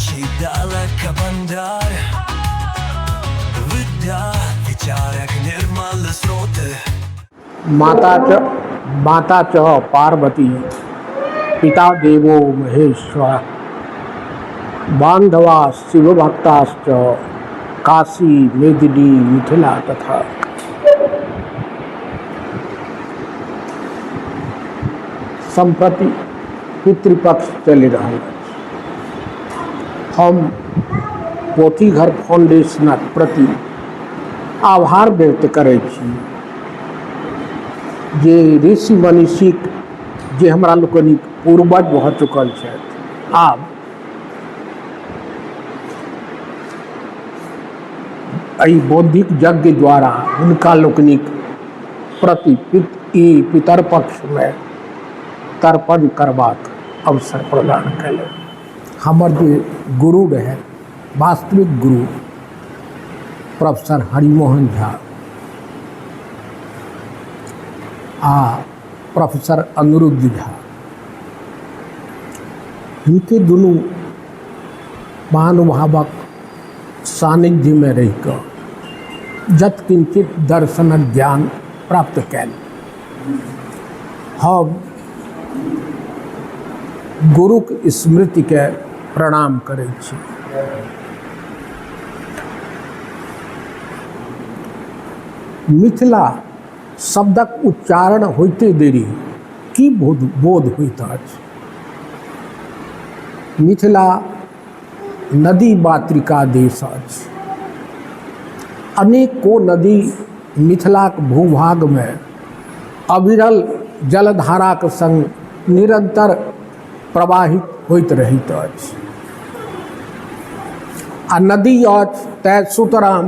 Чи далека banдар विद्या विचारक निर्मल स्रोत माता च पार्वती पिता देवो महेश्वर बांधवा शिवभक्ताश्च काशी मेदिनी मिथिला तथा। संप्रति पितृपक्ष चल रहा है। हम पोथीघर फाउंडेशनक प्रति आभार व्यक्त करै छी जे ऋषि मनीषीक जे हमरा लोकनिक पूर्वज भऽ चुकल छथि, आब एहि बौद्धिक यज्ञ द्वारा हुनका लोकनिक प्रति पितर पक्ष में तर्पण करबाक अवसर प्रदान कयलनि। हमर जे गुरु रहे, वास्तविक गुरु प्रोफेसर हरिमोहन झा आ प्रोफेसर अनिरुद्ध झा, हिनके दुनू महानुभावक सानिध्य में रहि कऽ जत किंचित दर्शन ज्ञान प्राप्त कैल, हम गुरुक स्मृति के प्रणाम करै छी। मिथिला शब्दक उच्चारण होइते देरी की बोध होइत अछि। मिथिला नदी मातृका देश अछि। अनेको नदी मिथिलाक भूभाग में अविरल जलधाराक संग निरंतर प्रवाहित होइत रहैत अछि। आ नदी अछि तै सुतराम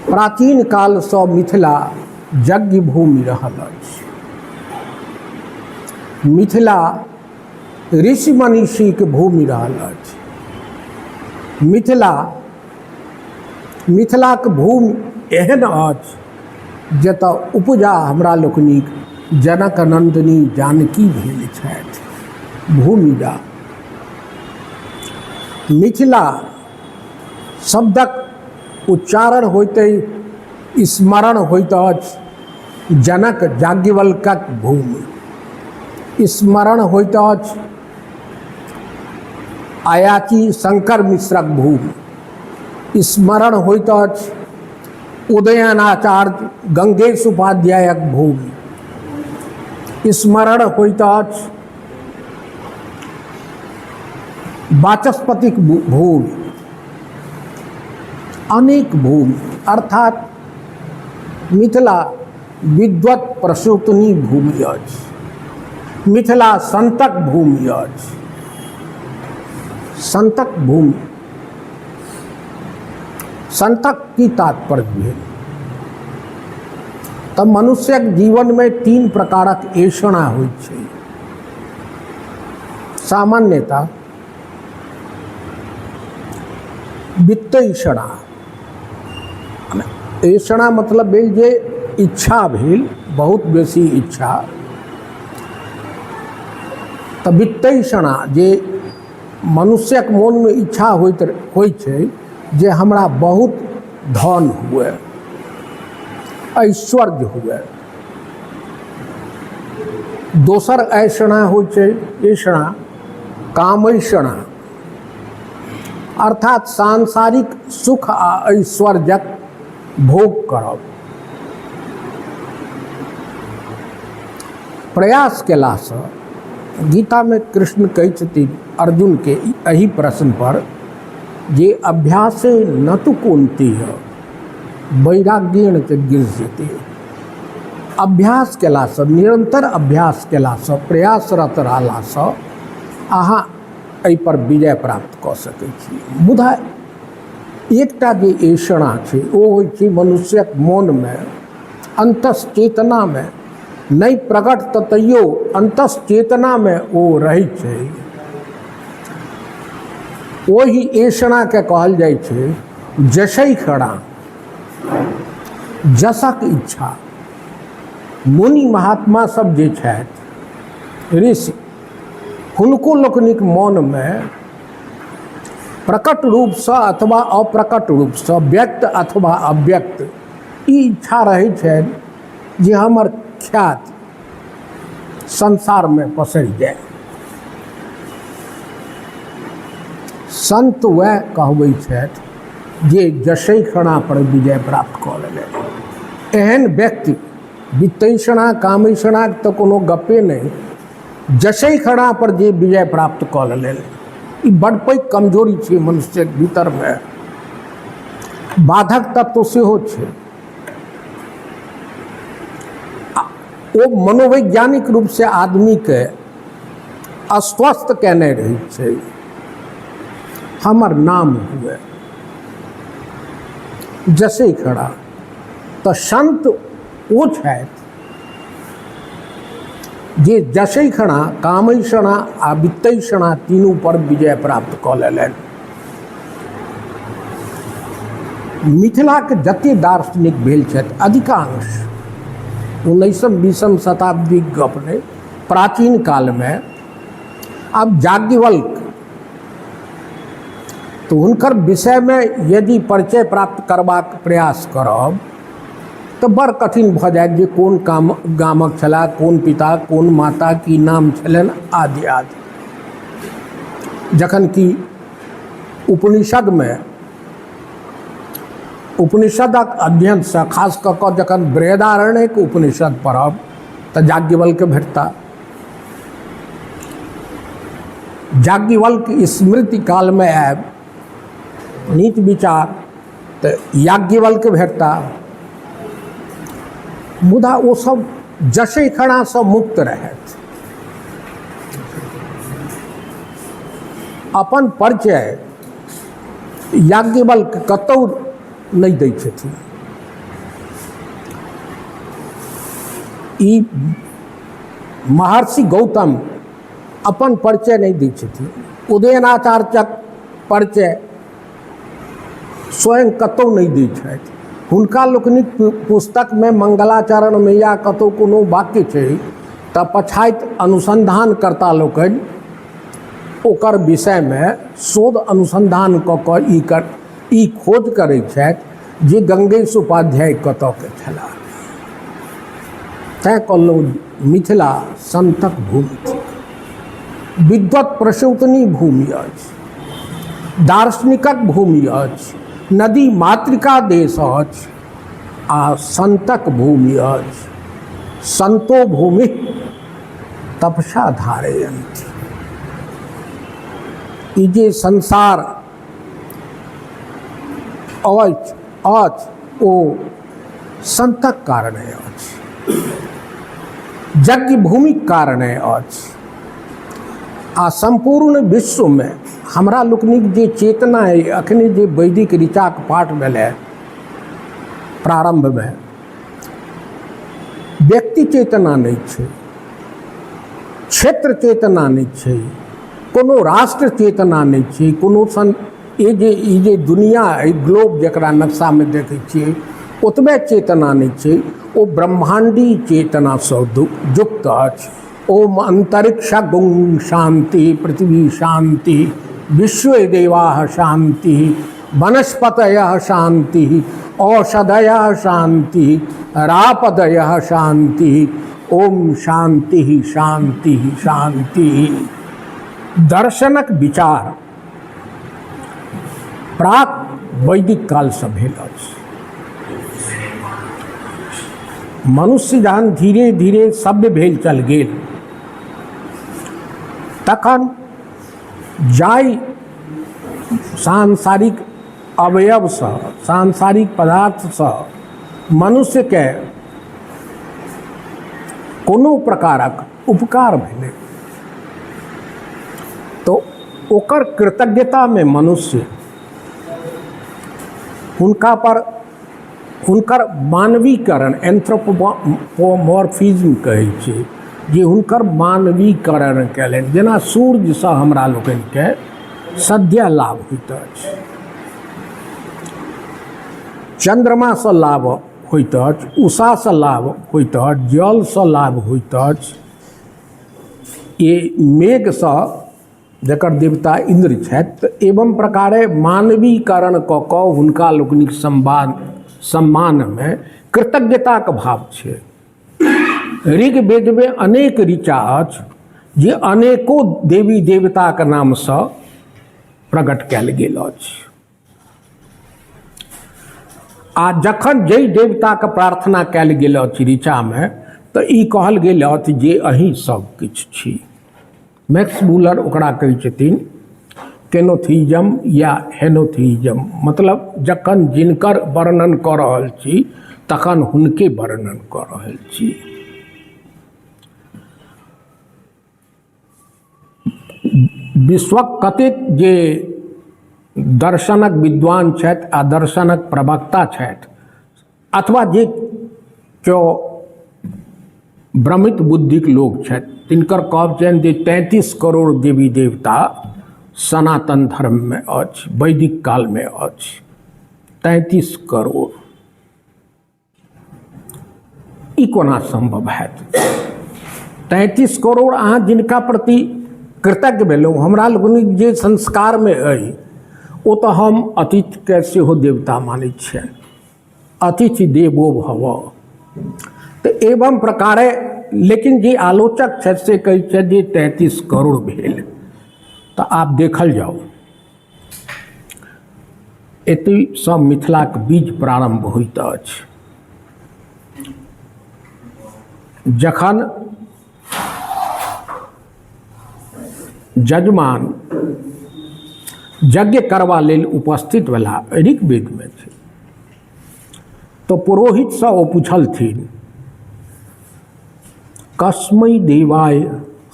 प्राचीन काल से मिथिला यज्ञ भूमि रहल अछि। मिथिला ऋषि मनीषीक भूमि रहल अछि। मिथिलाक भूमि एहन अछि जतऽ उपजा हमरा लोकनिक जनक नंदिनी जानकी भेल छथि। भूमिजा मिथिला शब्दक उच्चारण होइते स्मरण होइत अछि जनक याज्ञवल्क्यक भूमि, स्मरण होइत अछि अयाची शंकर मिश्रक भूमि, स्मरण होइत अछि उदयनाचार्य गंगेश उपाध्यायक भूमि, स्मरण होइत अछि वाचस्पतिक भूमि, अनेक भूमि अर्थात मिथिला विद्वत प्रसूतनी भूमि अछि। मिथिला संतक भूमि अछि। संतक भूमि, संतक की तात्पर्य भेल तऽ मनुष्यक जीवन में तीन प्रकारक ऐषणा होइत छै। सामान्यतः वित्तैषणा, ऐषणा मतलब भेल जे इच्छा भेल, बहुत बेसी इच्छा, तऽ वित्तैषणा जे मनुष्यक मन में इच्छा होइत छै जे हमरा बहुत धन हुए, ऐश्वर्य हुए। दोसर ऐषणा होइ छै ऐषणा कामैषणा, अर्थात सांसारिक सुख आ ऐश्वर्यक भोग करब। प्रयास केलासँ गीता में कृष्ण कहै छथिन अर्जुन के एहि प्रश्न पर जे अभ्यासे न तु कुन्तेय वैराग्येण च गृह्यते। अभ्यास केलासँ, निरंतर अभ्यास केलासँ, प्रयासरत रहलासँ अहाँ एहि पर विजय प्राप्त कऽ सकै छी। मुदा एकटा जे ऐषणा छै ओ होइ छै मनुष्यक मन में, अंतश्चेतना में, नहि प्रकट ततैयो अंतश्चेतना में ओ रहै छै। ओहि ऐषणा के कहल जाइ छै जसैषणा, जसक इच्छा। मुनि महात्मा सब जे छथि ऋषि, हुनको लोकनिक मन में प्रकट रूप से अथवा अप्रकट रूप से, व्यक्त अथवा अव्यक्त, ई इच्छा रहे छै जे हमर ख्याति संसार में पसरि जाए। संत वह कहबै छथि जे जसै खणा पर विजय प्राप्त कऽ लेलनि। एहन व्यक्ति वित्तैषणा कामैषणा तऽ कोनो गप्पे नहि, जसै खणा पर जे विजय प्राप्त कऽ लेलनि, ई बड़ पैघ कमजोरी छै मनुष्यक भीतरमे। बाधक तत्व सेहो छै। ओ मनोवैज्ञानिक रूप से आदमी के अस्वस्थ केने रहै छै। हमर नाम हुए जसै खड़ा, तऽ संत ओ छथि जे जसै खड़ा कामैषणा आ वित्तैषणा तीनू पर विजय प्राप्त कऽ लेलनि। मिथिलाके जते दार्शनिक भेल छथि अधिकांश 19वीं शताब्दीक गप नहि, प्राचीन कालमे आब याज्ञवल्क्य, तो हुनकर विषयमे यदि परिचय प्राप्त करबाक प्रयास करब तऽ बड़ कठिन भऽ जायत जे कोन गामक छलाह, कोन पिता कोन माता, की नाम छलनि आदि आदि। जखन कि उपनिषदक अध्ययनसँ खास कऽ कऽ जखन बृहदारण्यक उपनिषद पढ़ब तऽ याज्ञवल्क्य भेटता। याज्ञवल्क्य स्मृति कालमे आयब नीति विचार तऽ याज्ञवल्क्य भेटता। मुदा ओ सब जसै खड़ासँ मुक्त रहथि। अपन परिचय याज्ञवल्क्य कतहु नहि दै छथिन। ई महर्षि गौतम अपन परिचय नहीं दै छथिन। उदयनाचार्यक परिचय स्वयं कतहु नहीं दै छथि। हुनका लोकनिक पुस्तक में मंगलाचरण में या कतहु कोनो वाक्य छै तऽ पछाइत अनुसंधानकर्ता लोकनि ओकर विषय में शोध अनुसंधान कऽ कऽ ई खोज करै छथि जे गंगेश उपाध्याय कतऽके छलाह। तैं कहलहुँ मिथिला संतक भूमि थिक, विद्वत प्रसूतनी भूमि अछि, दार्शनिकक भूमि अछि, नदी मातृका देश अछि आ संतक भूमि अछि। संतो भूमि तपसा धारयन्ति। ई जे संसार अछि ओ संतक कारणे अछि, यज्ञ भूमिक कारणे अछि। आ संपूर्ण विश्व में हमरा लोकनिक जे चेतना है, अखने जे वैदिक ऋचाक पाठ भेलै प्रारंभ में, व्यक्ति चेतना नहीं छै, क्षेत्र चेतना नहीं छै, कोनो राष्ट्र चेतना नहीं छै, कोनो ई जे दुनिया है ग्लोब जकरा नक्शा में देखै छियै ओतबे चेतना नहीं छै। ओ ब्रह्मांडी चेतना सँ युक्त अछि। ओम अंतरिक्ष गुं शांति, पृथ्वी शांति, विश्व देवाः शांति, वनस्पतयः शांति, औषधयः शांति, रापदयः शांति। ओम शांति शांति शांति। दर्शनक विचार प्राक वैदिक काल से भेल अछि। मनुष्य जहन धीरे धीरे सभ्य भेल चल गेल तखन जाहि सांसारिक अवयव से, सांसारिक पदार्थ से मनुष्य के कोनो प्रकारक उपकार भेलै तो ओकर कृतज्ञता में मनुष्य हुनका पर हुनकर मानवीकरण, एंथ्रोपोमॉर्फिज्म कहै छै, जे हुनकर मानवीकरण कयलनि। जेना सूर्य से हमरा लोकनि के सद्य लाभ होइत अछि, चंद्रमा से लाभ होइत अछि, उषा से लाभ होइत अछि, जल से लाभ होइत अछि, ये मेघ से जकर देवता इंद्र छथि, एवं प्रकारे मानवीकरण कऽ कऽ हुनका लोकनिक सम्मानमे कृतज्ञताक भाव छै। ऋग्वेदमे अनेक ऋचा अछि जे अनेको देवी देवताक नामसँ प्रकट कयल गेल अछि। आ जखन जाहि देवताके प्रार्थना कयल गेल अछि ऋचामे, तऽ ई कहल गेल अछि जे अहीं सब किछु छी। मैक्स मूलर ओकरा कहै छथिन केनोथिज्म या हेनोथिज्म, मतलब जखन जिनकर वर्णन कऽ रहल छी तखन हुनके वर्णन कऽ रहल छी। विश्वक कतेक जे दर्शनक विद्वान छथि आ दर्शनक प्रवक्ता छथि, अथवा जे केओ भ्रमित बुद्धिक लोक छथि, तिनकर कहब छनि जे 33 करोड़ देवी देवता सनातन धर्ममे अछि, वैदिक कालमे अछि। 33 करोड़ ई कोना सम्भव हैत? 33 करोड़ अहाँ जिनका प्रति कृतज्ञ भेलहुँ, हमरा लोकनिक जे संस्कारमे अइ ओ तऽ हम अतिथिके सेहो देवता मानैत छियनि, अतिथि देवो भव। तऽ एवं प्रकारे, लेकिन जे आलोचक छथि से कहै छथि जे 33 करोड़ भेल। तऽ आब देखल जाउ, एतयसँ मिथिलाक बीज प्रारंभ होइत अछि। जखन जजमान यज्ञ करबा लेल उपस्थित भेला, ऋग्वेदमे छै, तऽ पुरोहितसँ ओ पूछलथिन कस्मै देवाय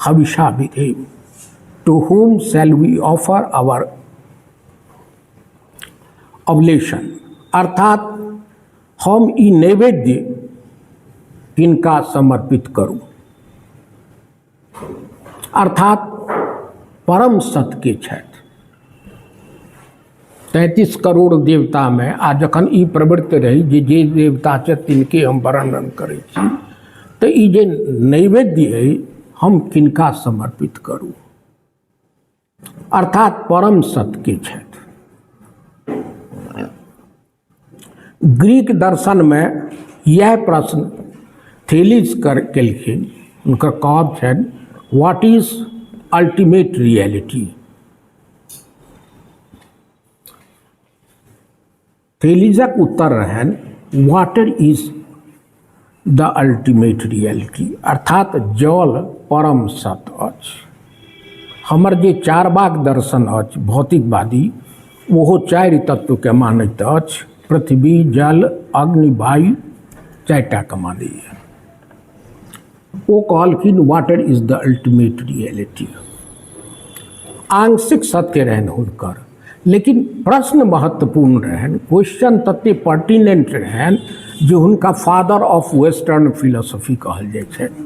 हविषा विधेम, to whom shall we offer our oblation, अर्थात हम ई नैवेद्य किनका समर्पित करूं, अर्थात परम सत्य छथि। 33 करोड़ देवतामे आ जखन ई प्रवृत्ति रही जे देवता छथि तिनके हम वर्णन करै छी, तऽ ई जे नैवेद्य अइ हम किनका समर्पित करूं, अर्थात परम सत्य छथि। ग्रीक दर्शनमे यह प्रश्न थेलिस केलखिन। हुनकर कहब छनि व्हाट इज अल्टीमेट रियलिटी। थेलिसक उत्तर रहनि water is the ultimate reality, अर्थात जल परम सत्य अछि। हमर जे चारवाक दर्शन अछि भौतिकवादी, ओहो 4 तत्वके मानैत अछि, पृथ्वी, जल, अग्नि, वायु, 4टा के मानैए। ओ कहलखिन water is the ultimate reality. आंशिक सत्य रहनि हुनकर, लेकिन प्रश्न महत्वपूर्ण रहनि, क्वेश्चन तते पर्टिनेंट रहनि जे हुनका फादर ऑफ वेस्टर्न फिलोसफी कहल जाइ छनि।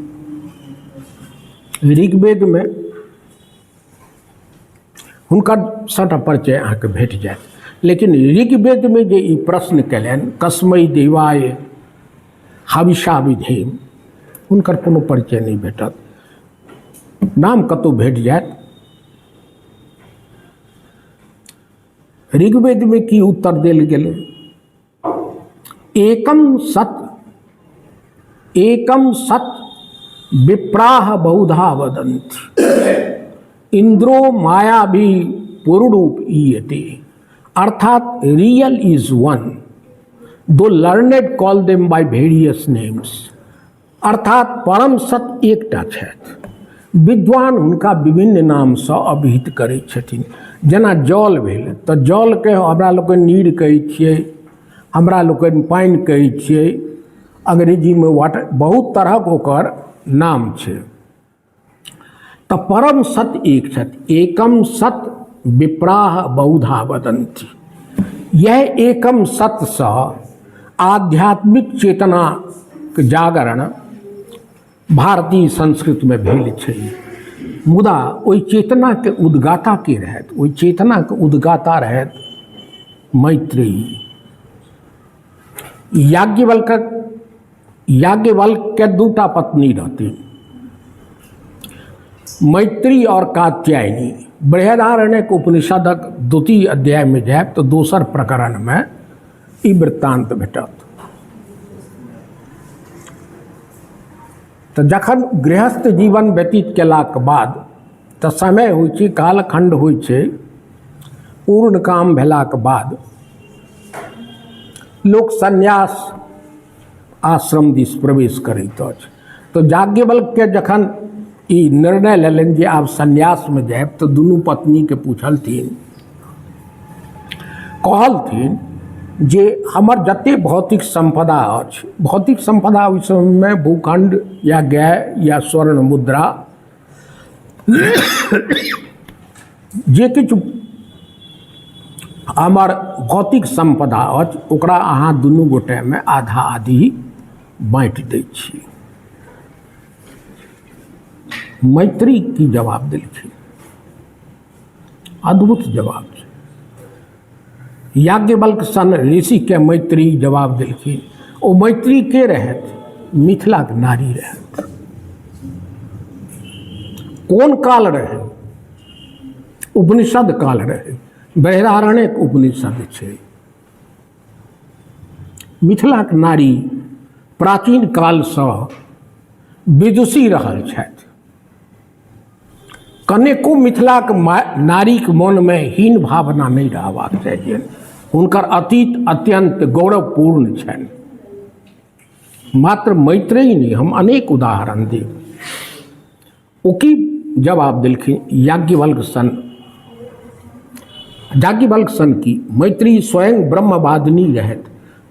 ऋग्वेदमे हुनकर सट परिचय अहाँके भेट जायत, लेकिन ऋग्वेदमे जे ई प्रश्न कयलनि कस्मै देवाय हविषा विधेम, हुनकर कोनो परिचय नहीं भेटत। नाम कतौ भेट जायत। ऋग्वेद में की उत्तर देल गेलै? एकम सत विप्राह बहुधा वदन्ति, इंद्रो माया भी पुरुरूप ईयते, अर्थात रियल इज वन दो learned call them by various names, अर्थात परम सत्य एकटा छथि, विद्वान हुनका विभिन्न नामसँ अभिहित करै छथिन। जेना जल भेल तऽ जलके हमरा लोकनि नीर कहै छियै, हमरा लोकनि पानि कहै छियै, अंग्रेजीमे वाटर, बहुत तरहक ओकर नाम छै। तऽ परम सत्य एक छथि। एकम सत्य विप्राह बहुधा वदन्ति। यह एकम सत्यसँ आध्यात्मिक चेतनाके जागरण भारतीय संस्कृतिमे भेल छै, मुदा ओहि चेतनाके उद्गाता के रहथि? ओहि चेतनाके उद्गाता रहथि मैत्रेयी। याज्ञवल्क्यके 2टा पत्नी रहथिन, मैत्री और कात्यायनी। बृहदारण्यक उपनिषदक 2 अध्याय में जायब तो दोसर प्रकरण में ई वृत्तांत भेटत। तो जखन गृहस्थ जीवन व्यतीत केलाक बाद तो समय होइ छै, कालखंड होइ छै, पूर्ण काम भेलाक बाद लोक संन्यास आश्रम दिस प्रवेश करैत अछि। तो याज्ञवल्क्य के जखन ई निर्णय लेलनि जे आब संन्यास में जायब तो दुनू पत्नी के पूछलथिन, कहलथिन जे हमर जते भौतिक संपदा अछि, भौतिक संपदा ओहि समय में भूखंड या गाय या स्वर्ण मुद्रा जे किछु हमर भौतिक संपदा अछि ओकरा अहाँ दुनू गोटे में आधा आधी बाँटि दै छी। मैत्री की जवाब देलखिन, अद्भुत जवाब छै। याज्ञवल्क्य सन ऋषि के मैत्री जवाब देलखिन। ओ मैत्री के रहत? मिथिला के नारी रहत। कोन काल रहे? उपनिषद काल रहे, बृहदारण्यक उपनिषद छै। मिथिला के नारी प्राचीन काल से विदुषी रहल छथि। कनेको मिथिला के नारी के मन में हीन भावना नहीं रहबाक चाहिए। हुनकर अतीत अत्यंत गौरवपूर्ण छनि। मात्र मैत्री नहीं, हम अनेक उदाहरण देब। ओ की जवाब देलखिन याज्ञवल्क्य सन की मैत्री स्वयं ब्रह्मवादिनी रहत।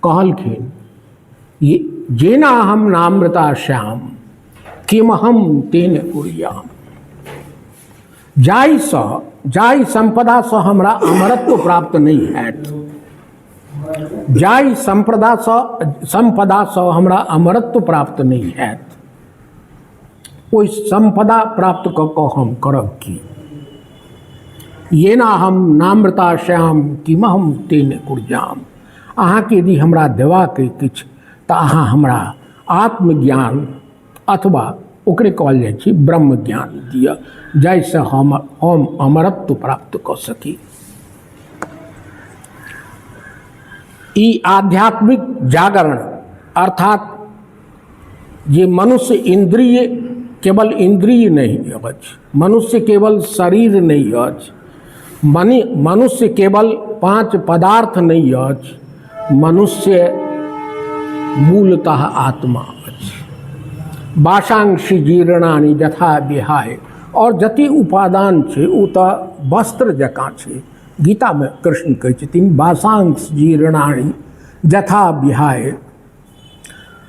कहलखिन ये जेना हम नामृता श्याम किमहम तेन कुर्याम। जाहि संपदा से हमरा अमरत्व प्राप्त नहीं हैत, जाहि संपदा से हमरा अमरत्व प्राप्त नहीं हैत, ओहि संपदा प्राप्त कऽ कऽ हम करब की? येना हम नामृता श्याम किमहम तेन कुर्याम। अहाँके यदि हमरा देबाक किछु तऽ अहाँ हमरा आत्मज्ञान अथवा ओकरे कहल जाइ छै ब्रह्म ज्ञान दिअ, जाहिसँ हम अमरत्व प्राप्त कऽ सकी। ई आध्यात्मिक जागरण अर्थात जे मनुष्य इंद्रिय केवल इंद्रिय नहीं अछि, मनुष्य केवल शरीर नहीं अछि, मनुष्य केवल 5 पदार्थ नहीं अछि, मनुष्य मूलतः आत्मा अछि। वाशांशी जीर्णानि यथा विहाय। और जति उपादान छै ओ तऽ वस्त्र जकाँ छै। गीता में कृष्ण कहै छथिन वाशांश जीर्णानि यथा विहाय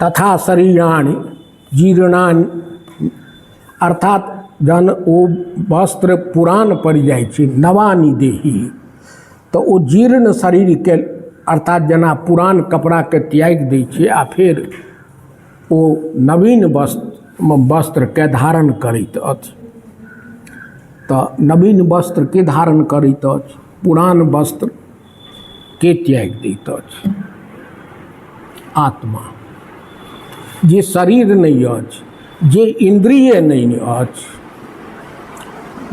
तथा शरीराणि जीर्णानि। अर्थात जहन ओ वस्त्र पुरान पड़ि जाइ छै, नवानि देहि, तऽ ओ जीर्ण शरीर के अर्थात जेना पुरान कपड़ा के त्याग दै छै आ फिर ओ नवीन वस्त्र के धारण करैत अछि। तऽ नवीन वस्त्र के धारण करैत अछि, पुरान वस्त्र के त्याग दैत अछि। आत्मा जे शरीर नहीं अछि, जे इंद्रिय नहीं अछि,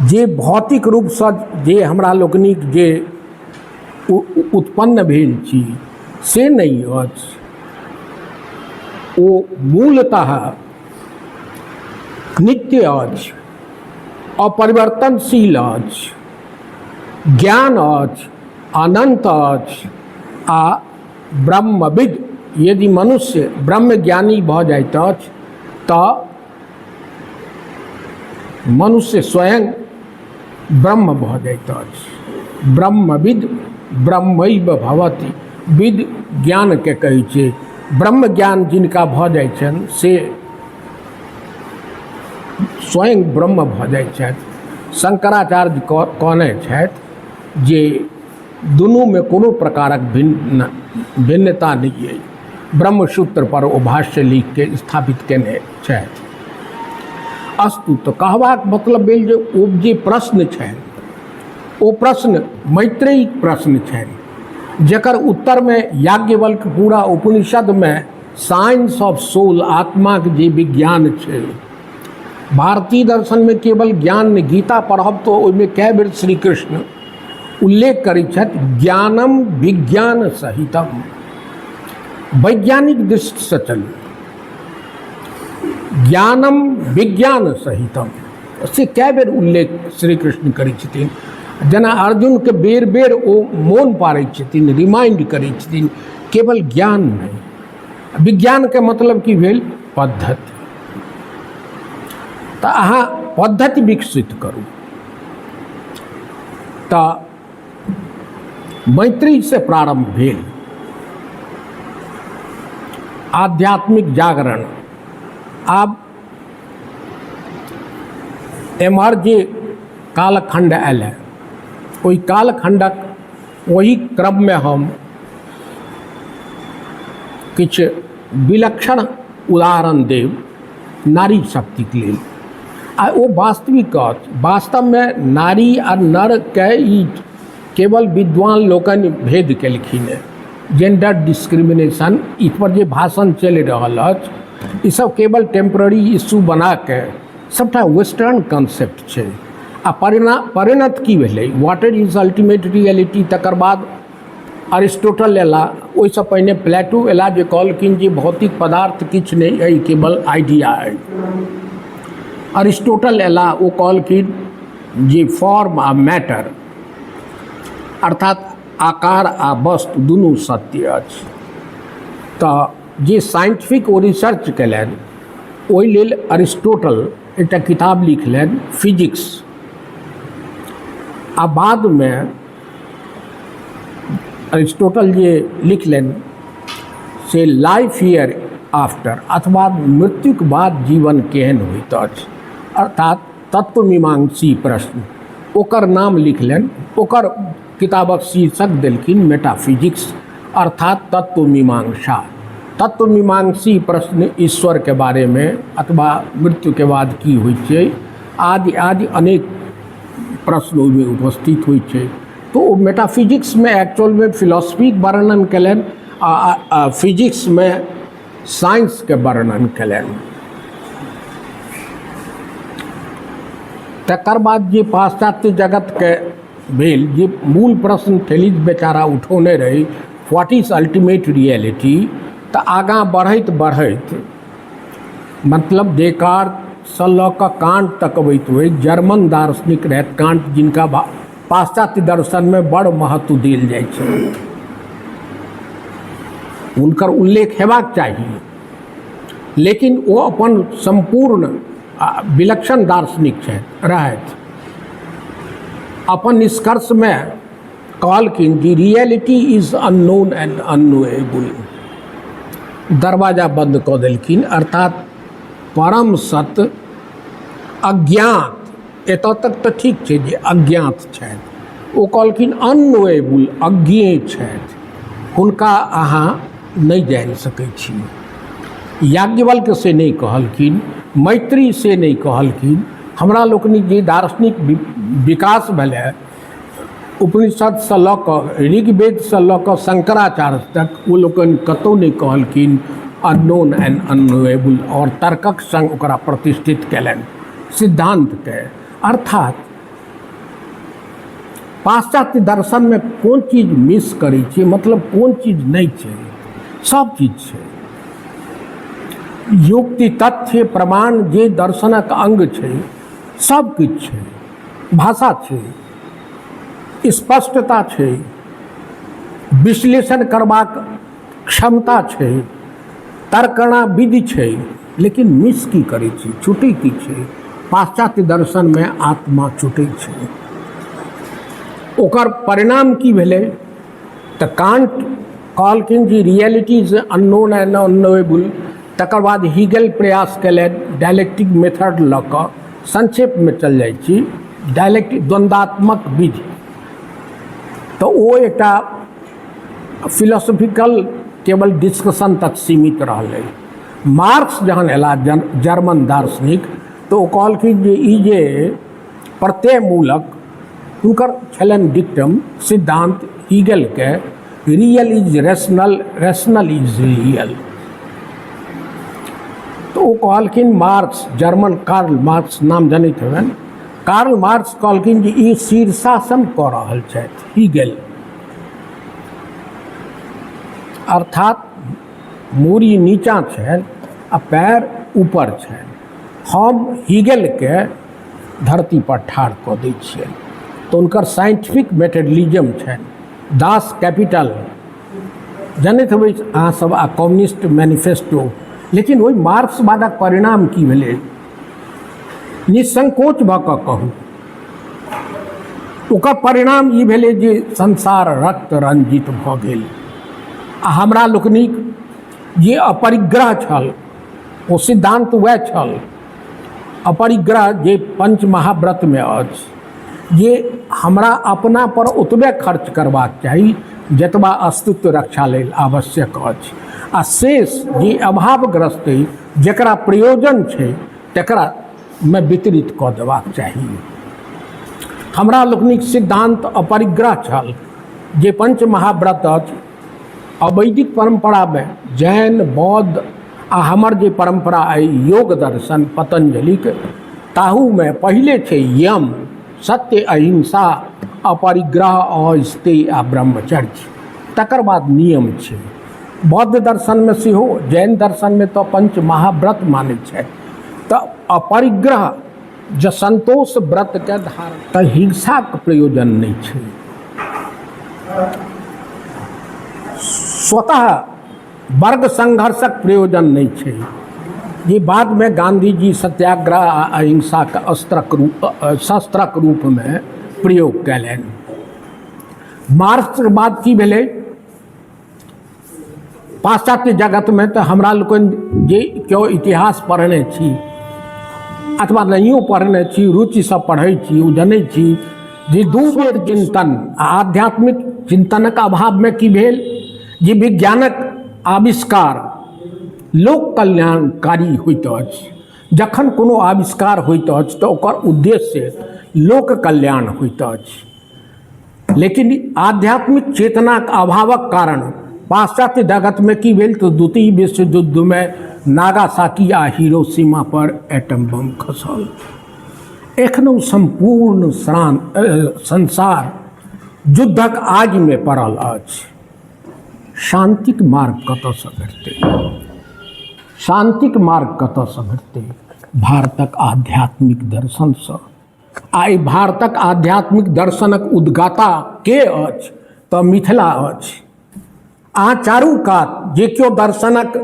जे भौतिक रूप से जे हमरा लोकनिक जे उत्पन्न भेल छी से नहीं अछि, ओ मूलतः नित्य अछि, अपरिवर्तनशील अछि, ज्ञान अछि, अनंत अछि आ ब्रह्मविद। यदि मनुष्य ब्रह्मज्ञानी भऽ जाइत अछि तऽ मनुष्य स्वयं ब्रह्म भऽ जाइत अछि। ब्रह्मविद ब्रह्मैव भवति। विद ज्ञान के कहै छै। ब्रह्म ज्ञान जिनका भऽ जाइ छनि से स्वयं ब्रह्म भऽ जाइ छथि। शंकराचार्य कहने छथि जे दुनू में कोनो प्रकारक भिन्नता नहीं है। ब्रह्मसूत्र पर ओ भाष्य लिख के स्थापित केने छथि। अस्तु, तो कहबाक मतलब भेल जे ओ जे प्रश्न छनि ओ प्रश्न मैत्रेयी प्रश्न छनि, जकर उत्तर में याज्ञवल्क्य पूरा उपनिषद में साइंस ऑफ सोल, आत्मा के जे विज्ञान छै भारतीय दर्शन में केवल ज्ञान नहीं, गीता पढ़ब तो ओहिमे कए बेर श्री कृष्ण उल्लेख करैत छथि ज्ञानम विज्ञान सहितम, वैज्ञानिक दृष्टि से चलू, ज्ञानम विज्ञान सहितम से कए बेर उल्लेख श्री कृष्ण करैत छथिन। जेना अर्जुन के बेर बेर ओ मोन पारैत छथिन, रिमाइंड करैत छथिन, केवल ज्ञान नहीं। विज्ञान के मतलब की भेल पद्धति। तो अहाँ पद्धति विकसित करू। तो मैत्री से प्रारंभ भेल आध्यात्मिक जागरण। आब एम्हर जे कालखंड आयल है, ओहि कालखंडक वही क्रम में हम किछु विलक्षण उदाहरण देव नारी शक्तिके लेल। आ ओ वास्तविक अछि। वास्तव में नारी आ नर के ई केवल विद्वान लोकनि भेद केलखिन है। जेंडर डिस्क्रिमिनेशन इस पर जे भाषण चलि रहल अछि, ई सब केवल टेम्पररी इशू बना के सबटा वेस्टर्न कॉन्सेप्ट छै। आ परिणत की भेलै, व्हाट इज अल्टीमेट रियलिटी। तकर बाद अरिस्टोटल एला, ओहिसँ पहिने प्लेटो एला जे कहलखिन जे भौतिक पदार्थ किछु नहि अइ, केवल आइडिया अइ। अरिस्टोटल एला, ओ कहलखिन जे फॉर्म आ मैटर अर्थात आकार आ वस्तु दुनू सत्य अछि। तऽ जे साइंटिफिक ओ रिसर्च कयलनि, ओहि लेल अरिस्टोटल एकटा किताब लिखलनि फिजिक्स। आ बाद में अरिस्टोटल जे लिखलनि से लाइफ हियर आफ्टर अथवा मृत्युक बाद जीवन केहन होइत अछि, अर्थात तत्वमीमांसी प्रश्न, ओकर नाम लिखलनि। ओकर किताबक शीर्षक देलखिन मेटाफिजिक्स अर्थात तत्वमीमांसा। तत्वमीमांसी प्रश्न ईश्वर के बारे में अथवा मृत्यु के बाद की होइत छै आदि आदि अनेक प्रश्न ओहिमे उपस्थित होइत छै। तो ओ मेटाफिजिक्स में एक्चुअल में फिलॉसफी के वर्णन कयलनि आ फिजिक्स में साइंस के वर्णन कयलनि। तकर बाद जे पाश्चात्य जगत के भेल, जे मूल प्रश्न फेलिज बेचारा उठौने रही, व्हाट इज अल्टीमेट रियलिटी। तऽ आगाँ बढ़ैत बढ़ैत मतलब डेकार्ट से लऽ कऽ कांट तक अबैत हुए जर्मन दार्शनिक रहथि कांट, जिनका पाश्चात्य दर्शन में बड़ महत्व देल जाइ छै। हुनकर उल्लेख हेबाक चाहिए, लेकिन वो अपन संपूर्ण विलक्षण दार्शनिक रहथि। अपन निष्कर्ष में कहलखिन कि reality is unknown and unknowable. दरवाजा बंद कऽ देलखिन, अर्थात परम सत्य अज्ञात। एतऽ तक तऽ ठीक छै जे अज्ञात छथि। ओ कहलखिन अननोएबल, अज्ञेय छथि, हुनका अहाँ नहीं जानि सकै छी। याज्ञवल्क्य से नहीं कहलखिन, मैत्री से नहीं कहलखिन। हमरा लोकनि जे दार्शनिक विकास भेलै, उपनिषद से लऽ कऽ ऋग्वेद से लऽ कऽ शंकराचार्य तक, ओ लोकनि कतहु नहीं कहलखिन अननोन एंड अननोएबल, और तर्कक संग ओकरा प्रतिष्ठित कयलनि सिद्धांत के। अर्थात पाश्चात्य दर्शन में कोन चीज मिस करै छै, मतलब कोन चीज नहीं छै, सब चीज छै। युक्ति तथ्य प्रमाण जे दर्शनक अंग छै, सब किछु छै। भाषा छै, स्पष्टता छै, विश्लेषण करबाक क्षमता छै, तर्कणा विधि छै, लेकिन मिस की करै छै, छूटै की छै। पाश्चात्य दर्शन में आत्मा छूटै छै। ओकर परिणाम की भेलै तऽ कांट कहलखिन कि reality is unknown and unknowable. तकर बाद हीगल प्रयास कयलनि डायलेक्टिक मेथड लऽ कऽ। संक्षेप में चल जाइ छी, डायलेक्टिक द्वंद्वात्मक विधि। तो वो एकटा फिलोसफिकल केवल डिस्कशन तक सीमित रहलै। मार्क्स जहन एला जर्मन दार्शनिक, तो कहलखिन जे ई जे प्रत्यय मूलक हुनकर छलनि डिक्टम सिद्धांत हीगल के, real is rational, rational is real. तो वो कहलखिन मार्क्स, जर्मन कार्ल मार्क्स नाम जनैत हेबनि, कार्ल मार्क्स कहलखिन जे ई शीर्षासन कऽ रहल छथि हीगेल, अर्थात मूरी नीचाँ छनि आ पैर ऊपर छनि। हम हीगेलके धरती पर ठाढ़ कऽ दै छियनि। तऽ हुनकर साइंटिफिक मेटेरियलिज्म छनि। दास कैपिटल जनैत हेबै अहाँ सब, आ कम्युनिस्ट मैनिफेस्टो। लेकिन ओहि मार्क्सवादक परिणाम की भेलै? निसंकोच भऽ कऽ कहू, ओकर परिणाम ई भेलै जे संसार रक्त रंजित भऽ गेल। आ हमरा लोकनिक जे अपरिग्रह छल, ओ सिद्धांत वएह छल, अपरिग्रह जे पंच महाव्रतमे अछि, जे हमरा अपना पर ओतबे खर्च करबाक चाही जतबा अस्तित्व रक्षा लेल आवश्यक अछि, आ शेष जे अभावग्रस्त अइ, जकरा प्रयोजन छै तकरा मे वितरित कऽ देबाक चाही। हमरा लोकनिक सिद्धांत अपरिग्रह छल जे पंच महाव्रत अछि। अवैदिक परंपरामे जैन, बौद्ध आ हमर जे परंपरा अइ योग दर्शन पतंजलिक, ताहूमे पहिले छै यम, सत्य, अहिंसा, अपरिग्रह, अस्तेय आ ब्रह्मचर्य। तकर बाद नियम छै। बौद्ध दर्शनमे सेहो, जैन दर्शनमे तऽ पंच महाव्रत मानै छै। तऽ अपरिग्रह जे संतोष व्रतके धारण, तऽ हिंसाक प्रयोजन नहि छै। स्वतः वर्ग संघर्षक प्रयोजन नहीं छै। ये बाद में गांधी जी सत्याग्रह आ अहिंसा के शस्त्रक रूप में प्रयोग कयलनि। मार्क्सके बाद की भेलै? पाश्चात्य जगत में तो हमरा लोकनि जे केओ इतिहास पढ़ने छी अथवा नहियो पढ़ने छी, रुचि से पढ़ै छी, ओ जनै छी जे दू बेर चिंतन आ आध्यात्मिक चिंतनक अभाव में की भेल जे विज्ञानक आविष्कार लोक कल्याणकारी होइत अछि। जखन कोनो आविष्कार होइत अछि तऽ ओकर उद्देश्य लोक कल्याण होइत अछि। लेकिन आध्यात्मिक चेतनाक अभावक कारण पाश्चात्य जगत में की भेल तऽ द्वितीय विश्व युद्ध में नागासाकी आ हिरोशिमा पर एटम बम खसल। एखनो संपूर्ण संसार युद्धक आग में पड़ल अछि। शांतिक मार्ग कतऽसँ भेटतै? शांतिक मार्ग कतऽसँ भेटतै? भारतक आध्यात्मिक दर्शनसँ। आइ भारतक आध्यात्मिक दर्शनक उद्गाता के अछि? तऽ मिथिला अछि। अहाँ चारू कात जे केओ दर्शनक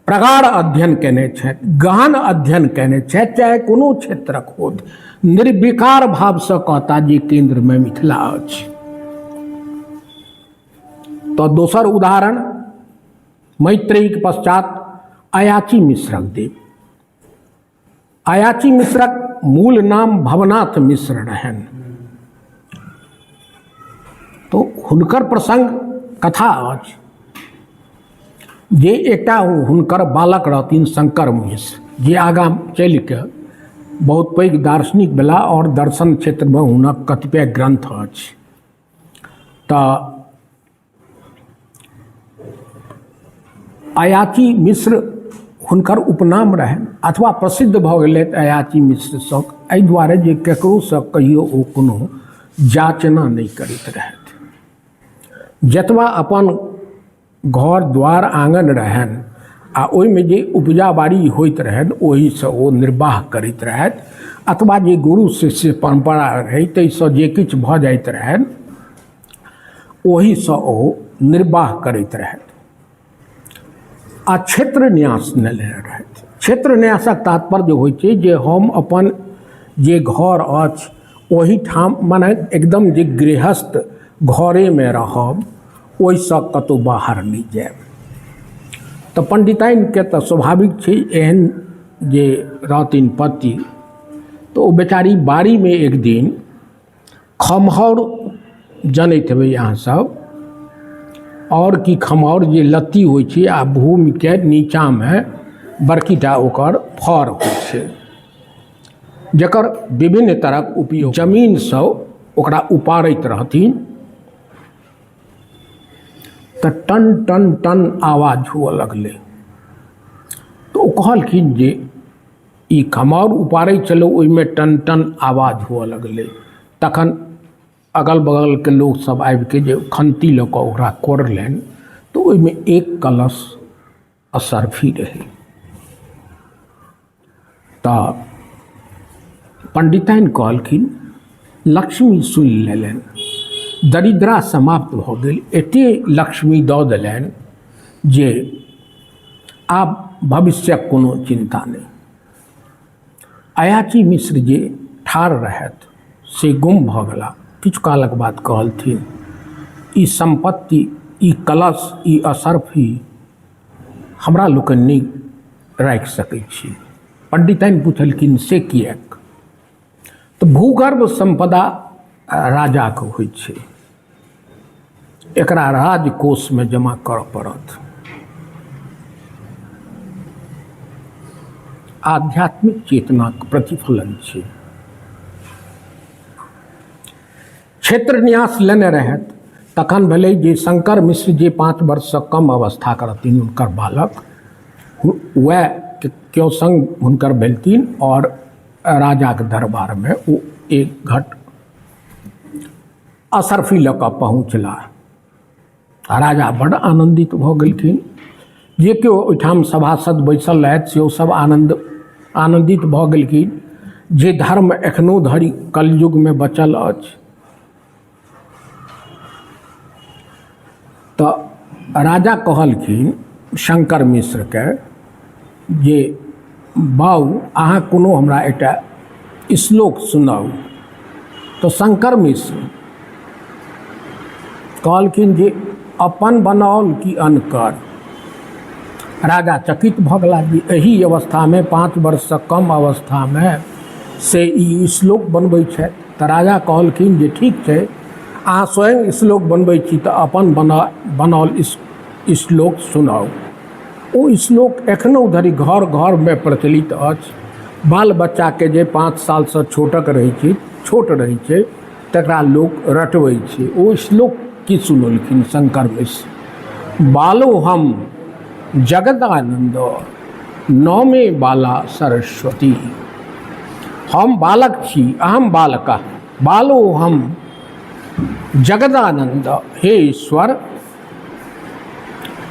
प्रगाढ़ अध्ययन केने छथि, गहन अध्ययन केने छथि, चाहे कोनो क्षेत्रक होत, निर्विकार भावसँ कहता जे केंद्रमे मिथिला अछि। तो दोसर उदाहरण मैत्रेयीक पश्चात अयाची मिश्रक देव। अयाची मिश्रक मूल नाम भवनाथ मिश्र रहनि। तो हुनकर प्रसंग कथा अछि जे एकटा हुनकर बालक रहथिन शंकर मिश्र, जे आगाँ चलि के बहुत पैघ दार्शनिक भेला और दर्शन क्षेत्रमे हुनक कतिपय ग्रंथ अछि। तऽ अयाची मिश्र हुनकर उपनाम रहनि, अथवा प्रसिद्ध भऽ गेलथि अयाची मिश्र सब एहि दुआरे जे ककरोसँ कहियो ओ कोनो जाचना नहि करैत रहथि। जतबा अपन घर द्वार आंगन रहनि आ ओहिमे जे उपजा बाड़ी होइत रहनि ओहिसँ ओ निर्वाह करैत रहथि, अथवा जे गुरु शिष्य परम्परा रहै ताहिसँ जे किछु भऽ जाइत रहनि ओहिसँ ओ निर्वाह करैत रहथि। आ क्षेत्र न्यास लेने रहथि। क्षेत्र न्यासक तात्पर्य होइत छै जे हम अपन जे घर अछि ओहिठाम, मने एकदम जे गृहस्थ घरेमे रहब, ओहिसँ कतहु बाहर नहि जायब। तऽ पंडिताइनके तऽ स्वाभाविक छै एहन जे रहथिन पति, तऽ ओ बेचारी बाड़ीमे एक दिन खमहौर जनैत हेबै अहाँसभ, और कि खमहौर जे लत्ती होइ छै आ भूमिके नीचाँमे बड़कीटा ओकर फर होइ छै, जकर विभिन्न तरहक उपयोग जमीनसँ ओकरा उपाड़ैत रहथिन तऽ टन टन टन आवाज हुअ लगलै। तऽ कहलखिन जे ई खमौर उपाड़ै छलौ, ओहिमे टन टन आवाज हुअ लगलै। तखन अगल बगलके लोग सब आबिके जे खन्ती लऽ कऽ ओकरा कोड़लनि तऽ ओहिमे एक कलश असरफी रहै। तऽ पंडिताइन कहलखिन लक्ष्मी सुनि लेलनि, दरिद्रा समाप्त भऽ गेल, एते लक्ष्मी दऽ देलनि जे आब भविष्यक कोनो चिन्ता नहि। अयाची मिश्र जे ठाढ़ रहथि से गुम भऽ गेला। किछु कालक बाद कहलथिन ई संपत्ति, ई कलश, ई असरफी हमरा लोकनि नहि राखि सकै छी। पंडिताइन पुछलखिन से किएक? तऽ भूगर्भ संपदा राजाके होइ छै, एकरा राजकोषमे जमा करऽ पड़त। आध्यात्मिक चेतनाक प्रतिफलन छै। क्षेत्र न्यास लेने रहथि, तखन भेलै जे शंकर मिश्र जे 5 वर्षसँ कम अवस्थाक रहथिन, हुनकर बालक वएह क्यों संग हुनकर भेलथिन और राजाके दरबारमे ओ एक घट असरफी लऽ कऽ पहुँचला। राजा बड्ड आनन्दित भऽ गेलखिन। जे केओ ओहिठाम सभासद बैसल रहथि सेहो सब आनन्दित भऽ गेलखिन जे धर्म एखनो धरि कलयुगमे बचल अछि। तऽ राजा कहलखिन शंकर मिश्रके जे बाउ अहाँ कोनो हमरा एकटा श्लोक सुनाउ। तऽ शंकर मिश्र कहलखिन जे अपन बनाओल कि अनकर। राजा चकित भऽ गेला जे एही अवस्थामे 5 वर्षसँ कम अवस्थामे से ई श्लोक बनबै छथि। तऽ राजा कहलखिन जे ठीक छै, अहाँ स्वयं श्लोक बनबै छी तऽ अपन बनाओल श्लोक सुनाउ। ओ श्लोक एखनो धरि घर घरमे प्रचलित अछि। बाल बच्चाके जे 5 सालसँ छोट रहै छै तकरा लोक रटबै छै। ओ श्लोक की सुनलखिन शंकर मिश्र? बालो हम जगदानंद नौमे बाला सरस्वती। हम बालक छी, अहम बालका, बालो हम जगदानंद, हे ईश्वर,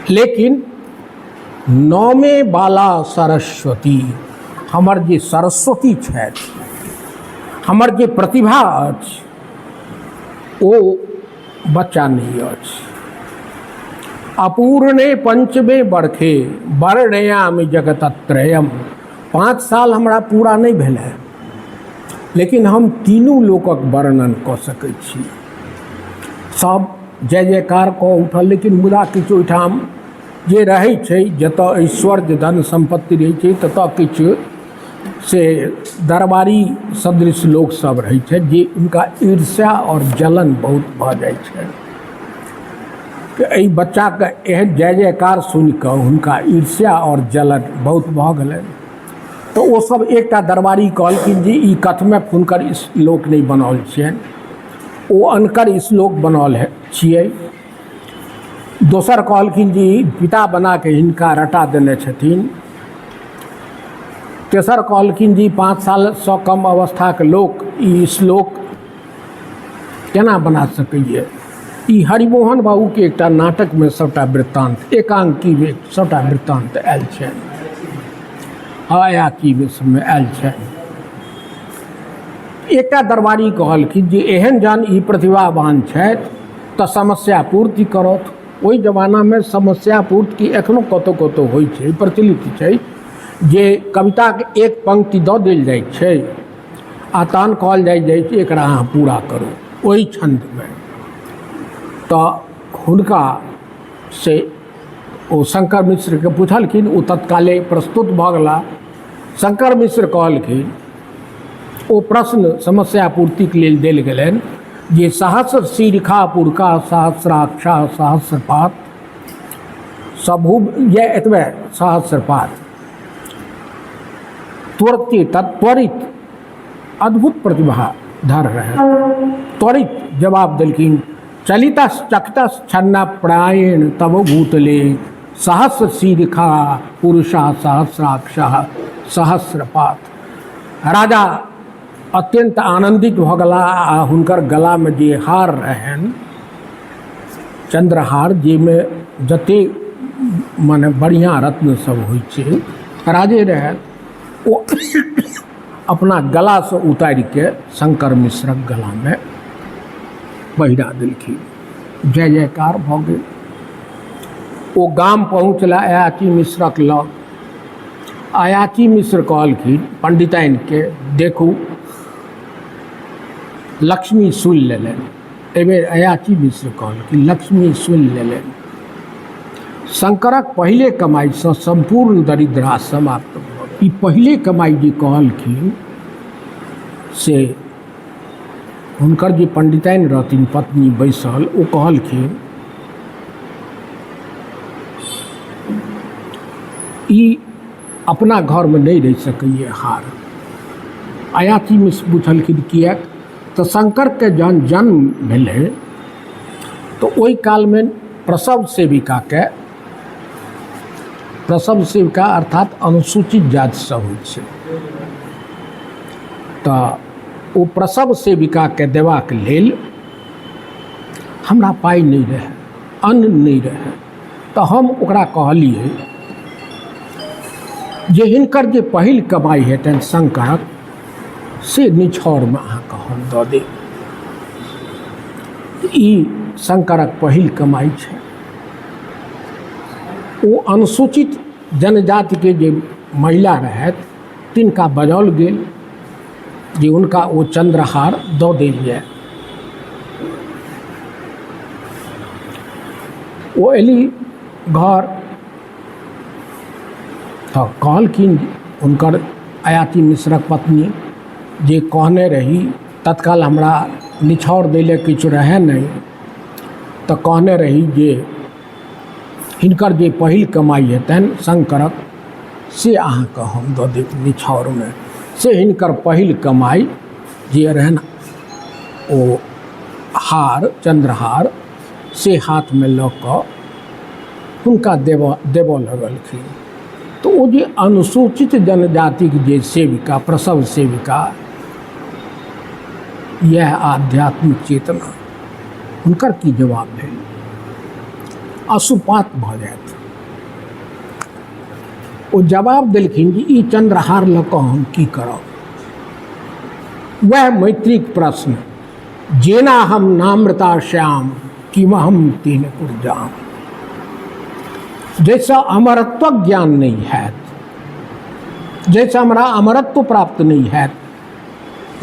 लेकिन नौमे बाला सरस्वती, हमर जे सरस्वती छथि, हमर जे प्रतिभा अछि ओ बच्चा नहीं अछि। अपूर्णे पंचमे बरखे वर्णयामि जगतत्रयम्। 5 साल हमरा पूरा नहीं भेलै, लेकिन हम तीनू लोकक वर्णन कऽ सकै छी। सब जय जयकार कऽ उठल, लेकिन मुदा किछु ओहिठाम जे रहै छै, जतऽ ऐश्वर्य धन संपत्ति रहै छै ततऽ किछु से दरबारी सदृश लोक सब रहै छै जे उनका ईर्ष्या और जलन बहुत भऽ जाइ छै। एहि बच्चाके एहन जय जयकार सुनिकऽ हुनका ईर्ष्या और जलन बहुत भऽ गेलनि। तऽ ओ सब एकटा दरबारी कहलखिन जे ई कथमे हुनकर श्लोक नहि बनाओल छियनि, ओ अनकर श्लोक बनाओल छियै। दोसर कहलखिन जे पिता बना के हिनका रटा देने छथिन। तेसर कहलखिन जी 5 सालसँ कम अवस्थाके लोक ई श्लोक केना बना सकैए। ई हरिमोहन बाबूके एकटा नाटकमे सबटा वृत्तांत, एकांकीमे सबटा वृत्तांत आयल छनि, अयाची सबमे आयल छनि। एकटा दरबारी कहलखिन जे एहन जहन ई प्रतिभावान छथि तऽ समस्या पूर्ति करत। ओहि जमानामे समस्या पूर्ति एखनो कतहु कतहु होइ छै, प्रचलित छै, जे कविताके एक पंक्ति दऽ देल जाइ छै आ तहन कहल जाइ छै एकरा अहाँ पूरा करू ओहि छन्दमे। तऽ हुनका से ओ शंकर मिश्रके पूछलखिन, ओ तत्काले प्रस्तुत भऽ गेला। शंकर मिश्र कहलखिन, ओ प्रश्न समस्या पूर्तिके लेल देल गेलनि जे सहस्र शीर्षा पुरका सहस्राक्षा सहस्रपात सबहु, ये एतबे सहस्रपात त्वरते तत्त्वरित अद्भुत प्रतिभा धर रहे। त्वरित जवाब देलखिन, चलितस चखतस छन्ना प्रायण तब भूतले सहस्र शीर्षा पुरुषा सहस्राक्षा सहस्रपात। राजा अत्यंत आनंदित भ गेला आ हुनकर गला में जे हार रहन चंद्रहार जाहिमे जते माने बढ़िया रत्न सब होइ छै राजे रहे ओ अपना गला से उतारि के शंकर मिश्रक गला में पहिरा देलखिन। जय जयकार भ गेल। ओ गाम पहुँचला अयाची मिश्रक लग। अयाची मिश्र कहलखिन पंडिताइन के देखू लक्ष्मी सुनि लेलनि। एहिबेर अयाची मिश्र कहलखिन लक्ष्मी सुनि लेलनि। शंकरक पहिले कमाई से संपूर्ण दरिद्रा समाप्त भ गेल। ई पहिले कमाई जे कहलखिन से हुनकर जे पंडिताइन रहथिन पत्नी बैसल ओ कहलखिन ई अपना घर में नहीं रह सकैए हार। अयाची मिश्र पूछलखिन किएक तो शंकर के जहन जन्म भेलै तो ओहि काल में प्रसव सेविका अर्थात अनुसूचित जाति सब होइ छै तो ओ प्रसव सेविका के देबाक लेल हमरा पाइ नहीं रहे, अन्न नहीं रहे, तो हम ओकरा कहलिए जे हिनकर जे पहिल कमाई हेतनि शंकरक से निछौर में अहाँके हम दऽ देब। ई शंकरक पहिल कमाई छै। ओ अनुसूचित जनजाति के जे महिला रहथि तिनका बजाओल गेल जे हुनका ओ चंद्रहार दऽ देल जाय। ओ एली घर तो कहलखिन हुनकर अयाची मिश्रक पत्नी जे कहने रही तत्काल हमरा निछौर दै ले किछु रहै नहीं तो कहने रही जे हिनकर जे पहिल कमाई हेतनि शंकरक से अहाँके हम दऽ देब निछौर में। से हिनकर पहिल कमाई जे रहन ओ हार चंद्रहार से हाथ में लऽ कऽ हुनका देबऽ लगलखिन। तो वो जे अनुसूचित जनजाति के जे सेविका प्रसव सेविका यह आध्यात्मिक चेतना हुनकर की जवाब भेल? अशुपात भ जायत। ओ जवाब देलखिन जे ई चंद्रहार लऽ कऽ हम की करब? वह मैत्रिक प्रश्न जेना हम नामृता श्याम किमहम तेन कुर्जाम। जैसा अमरत्व ज्ञान नहीं है, जैसा हमरा अमरत्व प्राप्त नहीं है,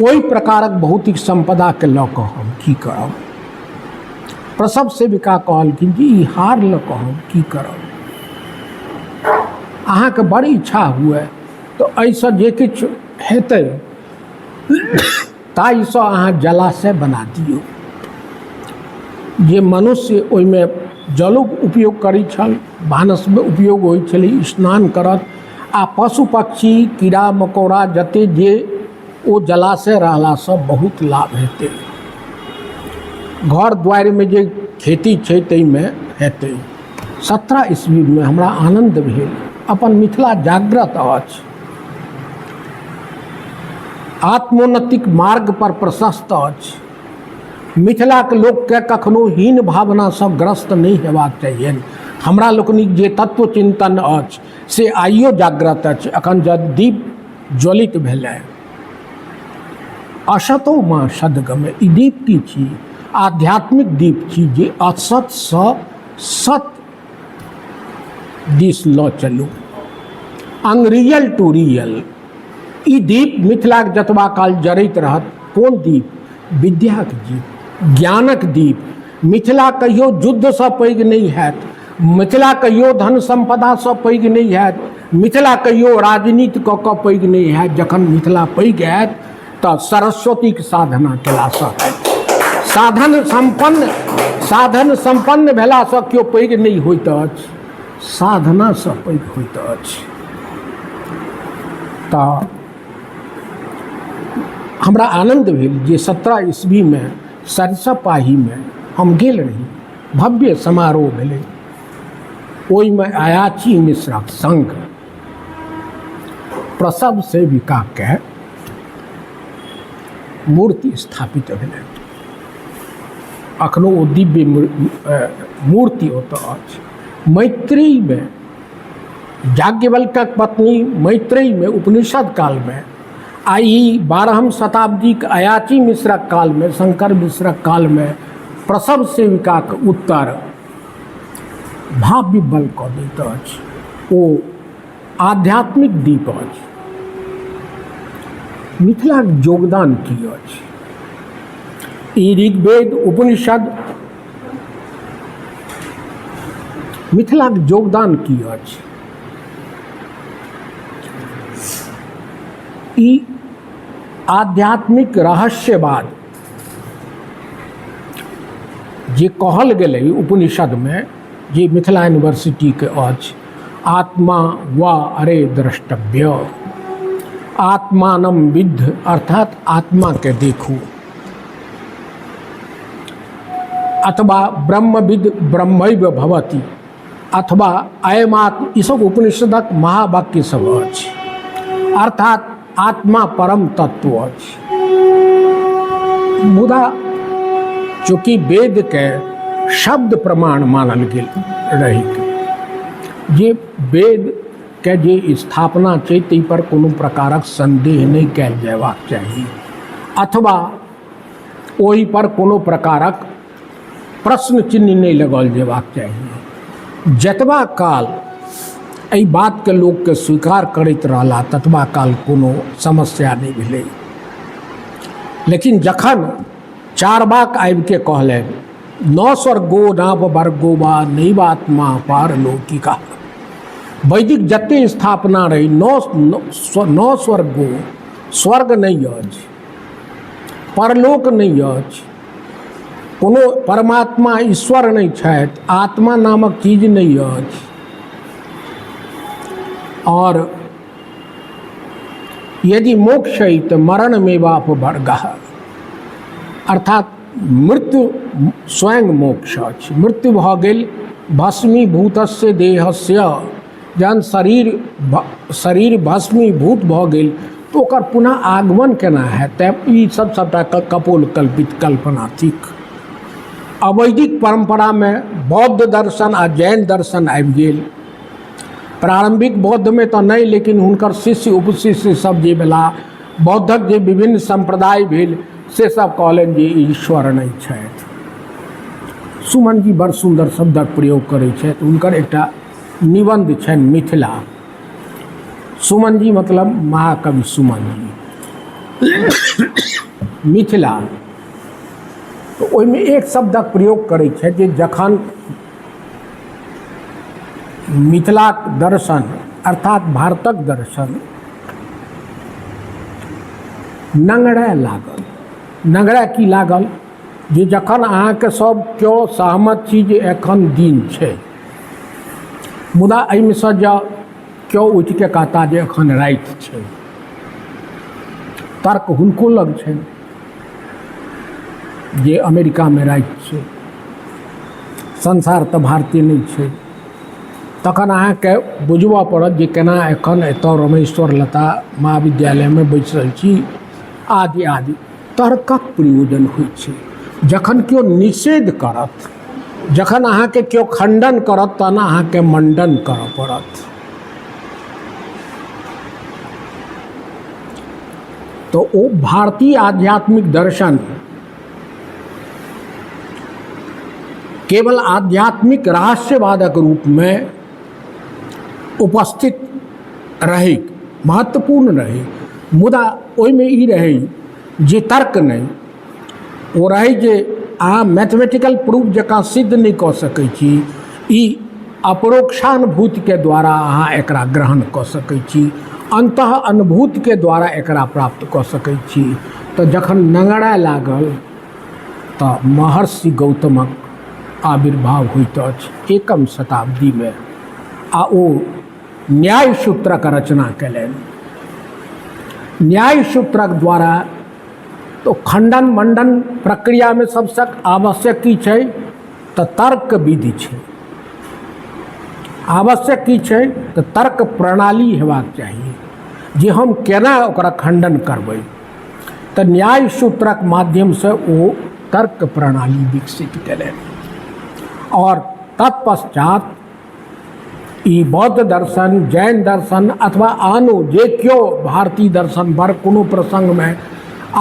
ओहि प्रकारक भौतिक संपदा के लऽ कऽ हम की करब? प्रसव सेविका कहलखिन जे ई हार लऽ कऽ हम की करब? अहाँके बड़ इच्छा हुए तो एहिसँ जे किछु हेतै ताहिसँ अहाँ जलाशय बना दियौ। जे मनुष्य ओहिमे जलुक उपयोग करै छल, भानस में उपयोग होइ छलै, स्नान करत आ पशु पक्षी कीड़ा मकोड़ा जते जे ओ जलाशय रहलासँ बहुत लाभ हेतै। घर द्वारि में जे खेती छै ताहिमे हेतै। 17 ईस्वी में हमरा आनंद भेल। अपन मिथिला जागृत अछि, आत्मोन्नतिक मार्ग पर प्रशस्त अछि। मिथिला के लोक के कखनो हीन भावना से ग्रस्त नहीं हेबाक चाहिए। हमरा लोकनिक जे तत्व चिंतन अछि से आइयो जागृत अछि। अखन जब दीप ज्वलित भेलै असतो माँ सदगमे, ई दीप की छी? आध्यात्मिक दीप छी जे असत सँ सत दिस लऽ चलू, अनरियल टू रियल। ई दीप मिथिलाक जतबा काल जरैत रहत। कोन दीप? विद्याक दीप, ज्ञानक दीप। मिथिला कहियो युद्ध से पैघ नहीं हैत, मिथिला कहियो धन संपदा से पैघ नहीं हैत, मिथिला कहियो राजनीति कऽ कऽ पैघ नहीं हैत। जखन मिथिला पैघ हैत तऽ सरस्वतीक साधना केलासँ हैत। साधन संपन्न भेलासँ केओ पैघ नहीं होइत अछि, साधनासँ पैघ होइत अछि। तऽ हमरा आनंद भेल जे 17 ईस्वी में सरिसब पाही में हम गेल रही। भव्य समारोह भेलै। ओहि में अयाची मिश्रक संग प्रसव सेविका के मूर्ति स्थापित भेलै। अखनो ओ दिव्य मूर्ति ओतऽ अछि। मैत्रेयी में याज्ञवल्क्यक पत्नी मैत्रेयी में उपनिषद काल में आ ई 12वीं शताब्दी के अयाची मिश्रक काल में, शंकर मिश्रक काल में प्रसव सेविका के उत्तर भाव विह्वल कऽ दैत अछि। ओ आध्यात्मिक दीप अछि। मिथिलाक योगदान की अछि? ई ऋग्वेद उपनिषद मिथिलाक योगदान की अछि? ई आध्यात्मिक रहस्यवाद जे कहल गेलै उपनिषद में, जे मिथिला यूनिवर्सिटी के अछि, आत्मा वा अरे द्रष्टव्य, आत्मानं विद्ध, अर्थात आत्मा के देखू, अथवा ब्रह्मविद् ब्रह्मैव भवति, अथवा अयमात्म, ई सब उपनिषदक महावाक्य सब अछि। अर्थात आत्मा परम तत्व अछि। मुदा चूँकि वेद के शब्द प्रमाण मानल गेल रही, जे वेद के जे स्थापना छै ताहि पर कोनो प्रकारक संदेह नहीं कयल जयबाक चाही, अथवा ओहि पर कोनो प्रकारक प्रश्न चिन्ह नहीं लगाओल जयबाक चाही। जतबा काल एहि बात के लोक के स्वीकार करैत रहला ततबा काल कोनो समस्या नहीं भेलै। लेकिन जखन चारवाक आबि के कहलनि, न स्वर्गो नाप वर्गो वा नैवात्मा पारलौकिका, वैदिक जते स्थापना रही, न स्वर्गो, स्वर्ग नहीं अछि, परलोक नहीं अछि, कोनो परमात्मा ईश्वर नहीं छथि, आत्मा नामक चीज नहीं अछि, और यदि मोक्ष है तो मरण में बाप वर्गः, अर्थात मृत्यु स्वयं मोक्ष अछि। मृत्यु भऽ गेल, भस्मीभूतस्य देहस्य, जहन शरीर भस्मीभूत भऽ गेल तो ओकर पुनः आगमन केना हेतै? ई सब सबटा कपोल कल्पित कल्पना थिक। अवैदिक परंपरा में बौद्ध दर्शन आ जैन दर्शन आबि गेल। प्रारंभिक बौद्ध में तो नहीं, लेकिन हुनकर शिष्य उपशिष्य सब जे भेला, बौद्धक जे विभिन्न संप्रदाय भेल से सब कहलनि जे ईश्वर नहीं छथि। सुमन जी बड़ सुंदर शब्दक प्रयोग करैत छथि। हुनकर एकटा निबंध छनि मिथिला। सुमन जी मतलब महाकवि सुमन जी। मिथिला, तो ओहिमे एक शब्दक प्रयोग करैत छथि जे जखन मिथिलाक दर्शन अर्थात भारतक दर्शन नंगड़ै लागल। नंगड़ै की लागल? जे जखन अहाँके सब केओ सहमत छी जे एखन दिन छै, मुदा एहिमे सँ जँ केओ उठि के कहता जे एखन राति छै, तर्क हुनको लग छनि जे अमेरिका में राति छै, संसार तऽ भारतीय नहीं छै, तखन अहाँके बुझबऽ पड़त जे केना एखन एतऽ रमेश्वर लता महाविद्यालय में बैसल छी, आदि आदि तर्कक प्रयोजन होइ छै। जखन केओ निषेध करत, जखन अहाँके केओ खंडन करत, तहन अहाँके मंडन करऽ पड़त। तो ओ भारतीय आध्यात्मिक दर्शन केवल आध्यात्मिक रहस्यवादक रूप में उपस्थित रही, महत्वपूर्ण रही, मुदा ओहिमे ई रही जे तर्क नहीं, ओ रही जे अहाँ मैथमेटिकल प्रूफ जकाँ सिद्ध नहीं कऽ सकै छी, ई अपरोक्षानुभूति के द्वारा अहाँ एकरा ग्रहण कऽ सकै छी, अंतः अनुभूति के द्वारा एकरा प्राप्त कऽ सकै छी। तऽ जखन नंगड़ै लागल तऽ महर्षि गौतमक आविर्भाव होइत अछि 1म शताब्दी में, आ ओ न्याय सूत्रक रचना कयलनि। न्याय सूत्रक द्वारा तो खंडन मंडन प्रक्रिया में सबसे आवश्यक की छै? तऽ तर्क विधि छै। आवश्यक की छै तऽ तर्क प्रणाली हेबाक चाही जे हम केना ओकरा खंडन करबै। तऽ न्याय सूत्रक माध्यमसँ ओ तर्क प्रणाली विकसित केलनि और तत्पश्चात ई बौद्ध दर्शन, जैन दर्शन अथवा आनो जे केओ भारतीय दर्शन पर कोनो प्रसंगमे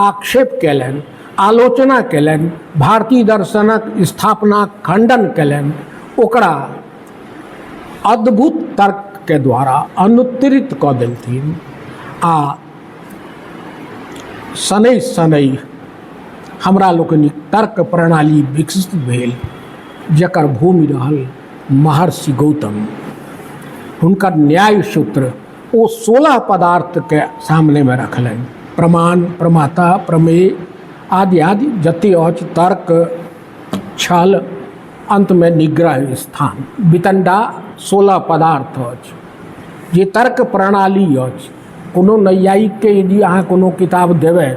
आक्षेप कयलनि, आलोचना कयलनि, भारतीय दर्शनक स्थापना खंडन कयलनि, ओकरा अद्भुत तर्क के द्वारा अनुत्तरित कऽ देलथिन आ शनै शनै हमरा लोकनिक तर्क प्रणाली विकसित भेल जकर भूमि रहल महर्षि गौतम। हुनकर न्याय सूत्र ओ 16 पदार्थ के सामने में रखलनि, प्रमाण, प्रमाता, प्रमेय आदि आदि जते अछि, तर्क, छल, अंत में निग्रह स्थान, वितंडा 16 पदार्थ अछि जे तर्क प्रणाली अछि। कोनो नैयायिक के यदि अहाँ कोनो किताब देबै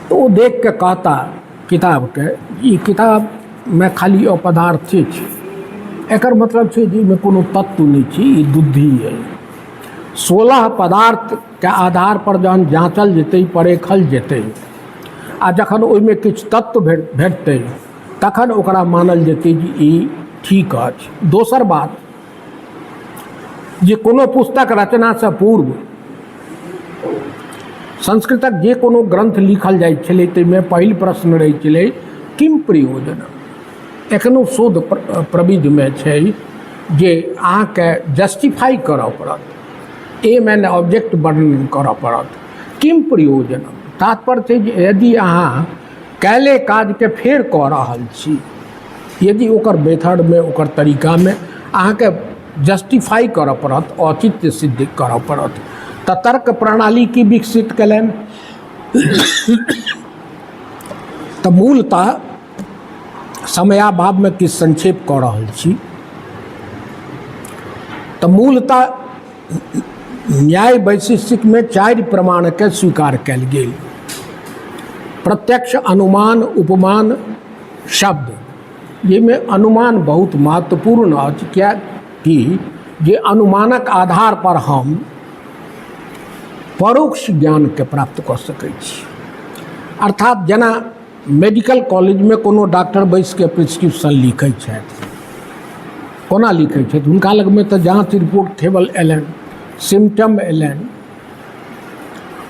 तो ओ देख के कहता किताब के ई किताब में खाली अपदार्थे छै, एकर मतलब छै जे में कोनो तत्व नहीं छै, ई दुद्धि है। 16 पदार्थ के आधार पर जहन जांचल जेतै, परेखल जेतै आ जखन ओहिमे किछु तत्व भेटतै तखन ओकरा मानल जेतै जे ई ठीक अछि। दोसर बात जे कोनो पुस्तक रचना से पूर्व संस्कृतक जे कोनो ग्रंथ लिखल जाइ छलै ताहिमे पहिल प्रश्न रहै छलै किम प्रयोजनम। एखनो शोध प्रविधिमे छै जे अहाँके जस्टिफाई करऽ पड़त, एम एंड ऑब्जेक्ट वर्णन करऽ पड़त। किम प्रयोजनम तात्पर्य छै जे यदि अहाँ कैले काज के फेर कऽ रहल छी, यदि ओकर मेथडमे, ओकर तरीकामे अहाँके जस्टिफाई करऽ पड़त, औचित्य सिद्ध करऽ पड़त। तऽ तर्क प्रणाली की विकसित कयलनि तऽ मूलतः समयाभाव में किछु संक्षेप कऽ रहल छी। तऽ मूलतः न्याय वैशिष्टिक में 4 प्रमाण के स्वीकार कयल गेल। प्रत्यक्ष, अनुमान, उपमान, शब्द। जाहिमे अनुमान बहुत महत्वपूर्ण अछि, कियाकि जे अनुमानक आधार पर हम परोक्ष ज्ञान के प्राप्त कऽ सकै छी। अर्थात जेना मेडिकल कॉलेज में कोनो डॉक्टर बैस के प्रिस्क्रिप्शन लिखै छथि, कोना लिखै छथि, हुनका लगमे तऽ जाँच रिपोर्ट केवल एलनि, सिम्टम एलनि,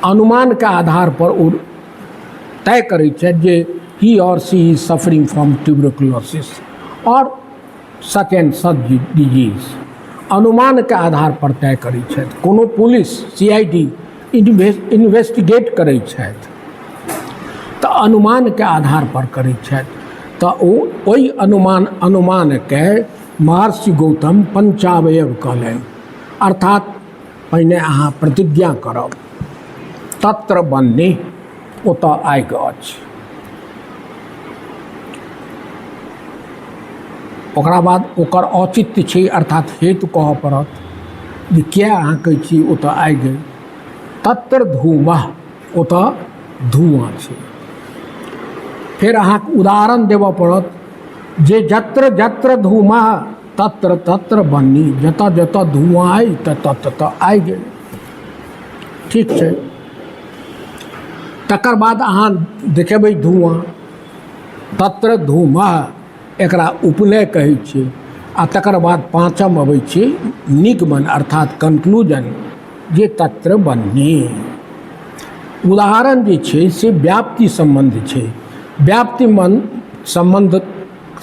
अनुमान के आधार पर ओ तय करै छथि जे ही और सी इज सफरिंग फ्रॉम ट्यूबरकुलोसिस और सच एंड सच डिजीज। अनुमान के आधार पर तय करै छथि। कोनो पुलिस CID इन्वेस्टिगेट करै छथि तऽ अनुमान के आधार पर करै छथि। तऽ ओहि अनुमान के महर्षि गौतम पंचावयव कहलनि, अर्थात पहिने अहाँ प्रतिज्ञा करब, तत्र बन्नी ओतऽ आगि अछि, ओकरा बाद ओकर औचित्य छै, अर्थात हेतु कहऽ पड़त जे किया अहाँ कहै छी ओतऽ आगि, तत्र धूमः ओतऽ धुआँ छै। फिर अहाँके उदाहरण देबऽ पड़त जे जत्र जत्र धूमः तत्र तत्र बन्नी, जतऽ जतऽ धुआँ अइ ततऽ ततऽ आगि। ठीक छै। तकर बाद अहाँ देखेबै धुआँ, तत्र धूमः, एकरा उपनय कहै छै। आ तकर बाद 5म अबै छै निगमन, अर्थात कंक्लूजन, जे तत्र बन्नी। उदाहरण जे छै से व्याप्ति संबंध छै। व्याप्ति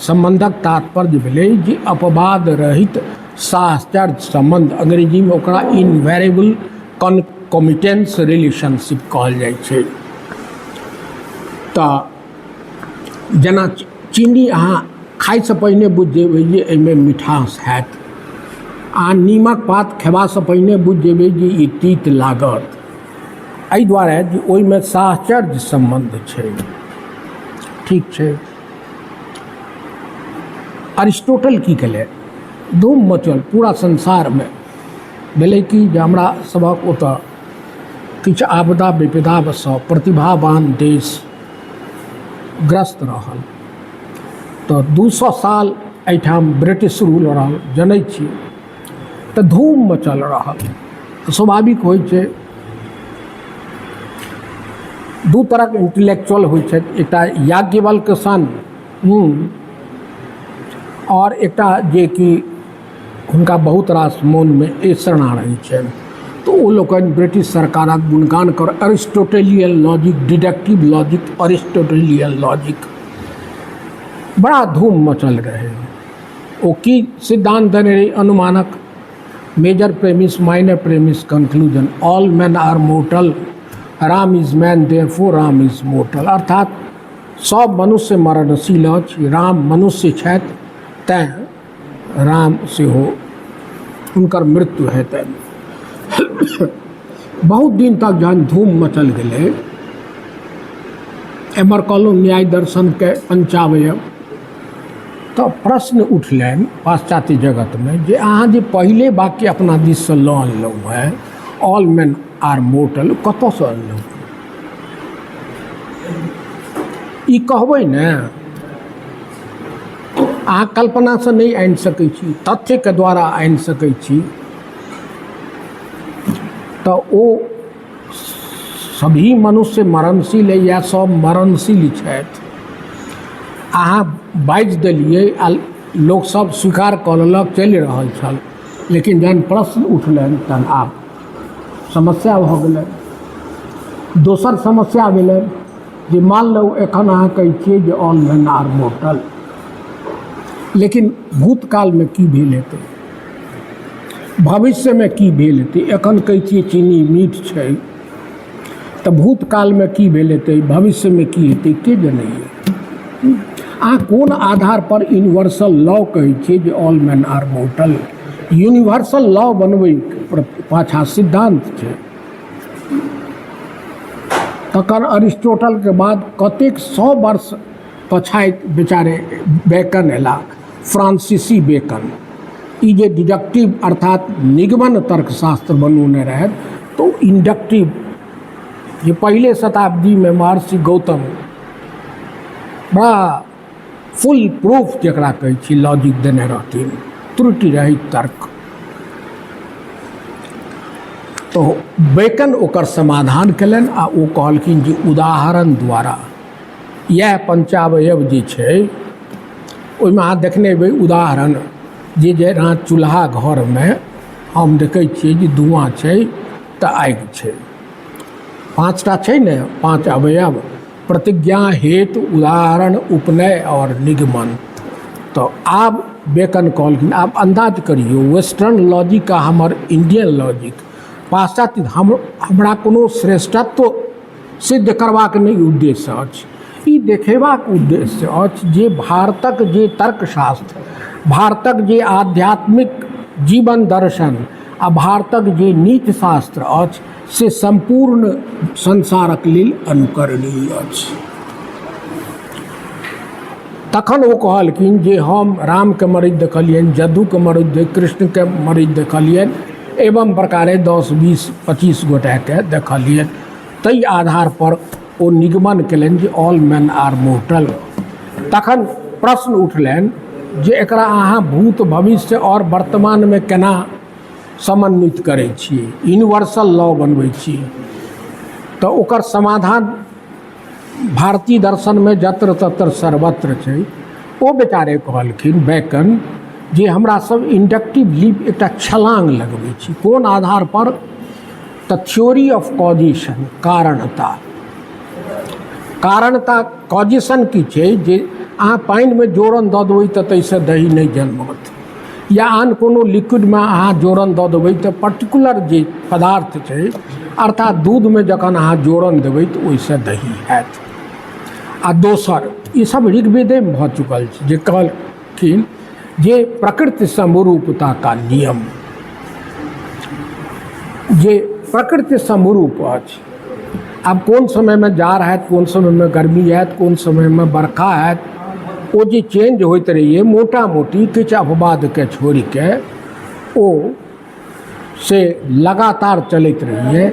संबंधक तात्पर्य भेलै जे अपवाद रहित साहचर्य संबंध, अंग्रेजी में ओकरा इनवेरिएबल कॉन्कॉमिटेंस रिलेशनशिप कहल जाइ छै। तऽ जेना चीनी अहाँ खाइसँ पहिने बुझि जेबै जे एहिमे मिठास हैत, आ नीमक पात खेबासँ पहिने बुझि जेबै जे ई तीत लागत, एहि दुआरे जे ओहिमे साहचर्य संबंध छै। ठीक छै। अरिस्टोटल की केलै, धूम मचल पूरा संसारमे, भेलै कि जे हमरा सभक ओतऽ किछु आपदा विपदासँ प्रतिभावान देश ग्रस्त रहल। तऽ 200 साल एहिठाम ब्रिटिश रूल रहल जनै छी, तऽ धूम मचल रहल। तऽ स्वाभाविक होइ छै, दू तरहक इंटेलेक्चुअल होइ छथि, एकटा याज्ञवल्क्य सन और एकटा जे कि हुनका बहुत रास मोनमे ऐसरना रहै छनि, तऽ ओ लोकनि ब्रिटिश सरकारक गुणगान कर Aristotelian logic, deductive logic, Aristotelian logic, बड़ा धूम मचल रहे। ओ की सिद्धांत देने रही अनुमानक, major premise, minor premise, conclusion, all man are mortal, Ram is man therefore Ram is mortal, अर्थात सब मनुष्य मरणशील अछि, राम मनुष्य छथि तैँ राम सेहो हुनकर मृत्यु हेतनि। बहुत दिन तक जहन धूम मचल गेलै, एम्हर कहलहुँ न्याय दर्शनके पंचावयव, तऽ प्रश्न उठलनि पाश्चात्य जगतमे जे अहाँ जे पहिले वाक्य अपना दिससँ लऽ अनलहुँ हेँ, ऑल मैन आर मोर्टल, कतऽसँ अनलहुँ? ई कहबै ने, अहाँ कल्पनासँ नहि आनि सकै छी, तथ्यके द्वारा आनि सकै छी, तऽ ओ सभी मनुष्य मरणशील है या सब मरणशील छथि, अहाँ बाजि देलियै आ लोकसभ स्वीकार कऽ लेलक, चलि रहल छल, लेकिन जहन प्रश्न उठलनि तहन आब समस्या भऽ गेलनि। दोसर समस्या भेलनि जे मान लो एखन अहाँ कहै छियै जे ऑल मैन आर मोर्टल, लेकिन भूतकालमे की भेल हेतै, भविष्यमे की भेल हेतै? एखन कहै छियै चीनी मीठ छै, तऽ भूतकालमे की भेल हेतै, भविष्यमे की हेतै, के जनैए? अहाँ कोन आधार पर यूनिवर्सल लॉ कहै छियै जे all man are mortal? Universal law बनबै पाछाँ सिद्धांत छै। तखन अरिस्टोटलके बाद कतेक 100 वर्ष पछाति बेचारे बेकन एला, फ्रांसीसी बेकन, ई जे डिडक्टिव अर्थात निगमन तर्कशास्त्र बनौने रहथि, तो इंडक्टिव जे पहले शताब्दी में महर्षि गौतम बड़ा फुल प्रूफ जकरा कहै छी लॉजिक देने रहथिन, त्रुटि रहित तर्क। तो बेकन ओकर समाधान कयलनि आ ओ कहलखिन जे उदाहरण द्वारा इएह पंचावयव जे छै ओहिमे अहाँ देखने हेबै उदाहरण, जे जेना चूल्हा घरमे हम देखै छियै जे धुआँ छै तऽ आगि छै, 5टा छै ने, 5 अवयव, प्रतिज्ञा, हेतु, उदाहरण, उपनय और निगमन। तो आब बेकन कहलखिन, आब अंदाज करियौ वेस्टर्न लॉजिक आ हमर इंडियन लॉजिक, पाश्चात्य हमरा कोनो श्रेष्ठत्व सिद्ध करबाक नहि उद्देश्य अछि, ई देखेबाक उद्देश्य अछि जे भारतक जे तर्कशास्त्र, भारतक जे आध्यात्मिक जीवन दर्शन आ भारतक जे नीति शास्त्र अछि से संपूर्ण संसारक लेल अनुकरणीय अछि। तखन ओ कहलखिन जे हम रामके मरैत देखलियनि, जद्दूके मरैत, कृष्णके मरैत देखलियनि, एवं प्रकारे 10, 20, 25 गोटाके देखलियनि, ताहि आधार पर ओ निगमन कयलनि जे ऑल मैन आर मोर्टल। तखन प्रश्न उठलनि जे एकरा अहाँ भूत, भविष्य और वर्तमानमे केना समन्वित करै छियै, यूनिवर्सल लॉ बनबै छियै? तऽ ओकर समाधान भारतीय दर्शनमे जत्र तत्र सर्वत्र छै। ओ बेचारे कहलखिन बेकन जे हमरा सब इंडक्टिव लीप एकटा छलांग लगबै छी, कोन आधार पर? तऽ थ्योरी ऑफ कॉजिशन, कारणता। कारणता कॉजिशन की छै जे अहाँ पानिमे जोरन दऽ देबै तऽ ताहिसँ दही नहि जन्मत, या आन कोनो लिक्विडमे अहाँ जोरन दऽ देबै तऽ पर्टिकुलर जे पदार्थ छै अर्थात दूधमे जखन अहाँ जोरन देबै तऽ ओहिसँ दही हैत। आ दोसर ई सब ऋग्वेदेमे भऽ चुकल छै जे कहलखिन जे प्रकृति समरूपता का नियम, जे प्रकृति समरूप अछि। आब कोन समयमे जाड़ हैत, कोन समयमे गर्मी हैत, कोन समयमे बरखा हैत, ओ जे चेंज होइत रहिए मोटा मोटी किछु अपवादके छोड़िके ओ से लगातार चलैत रहिए।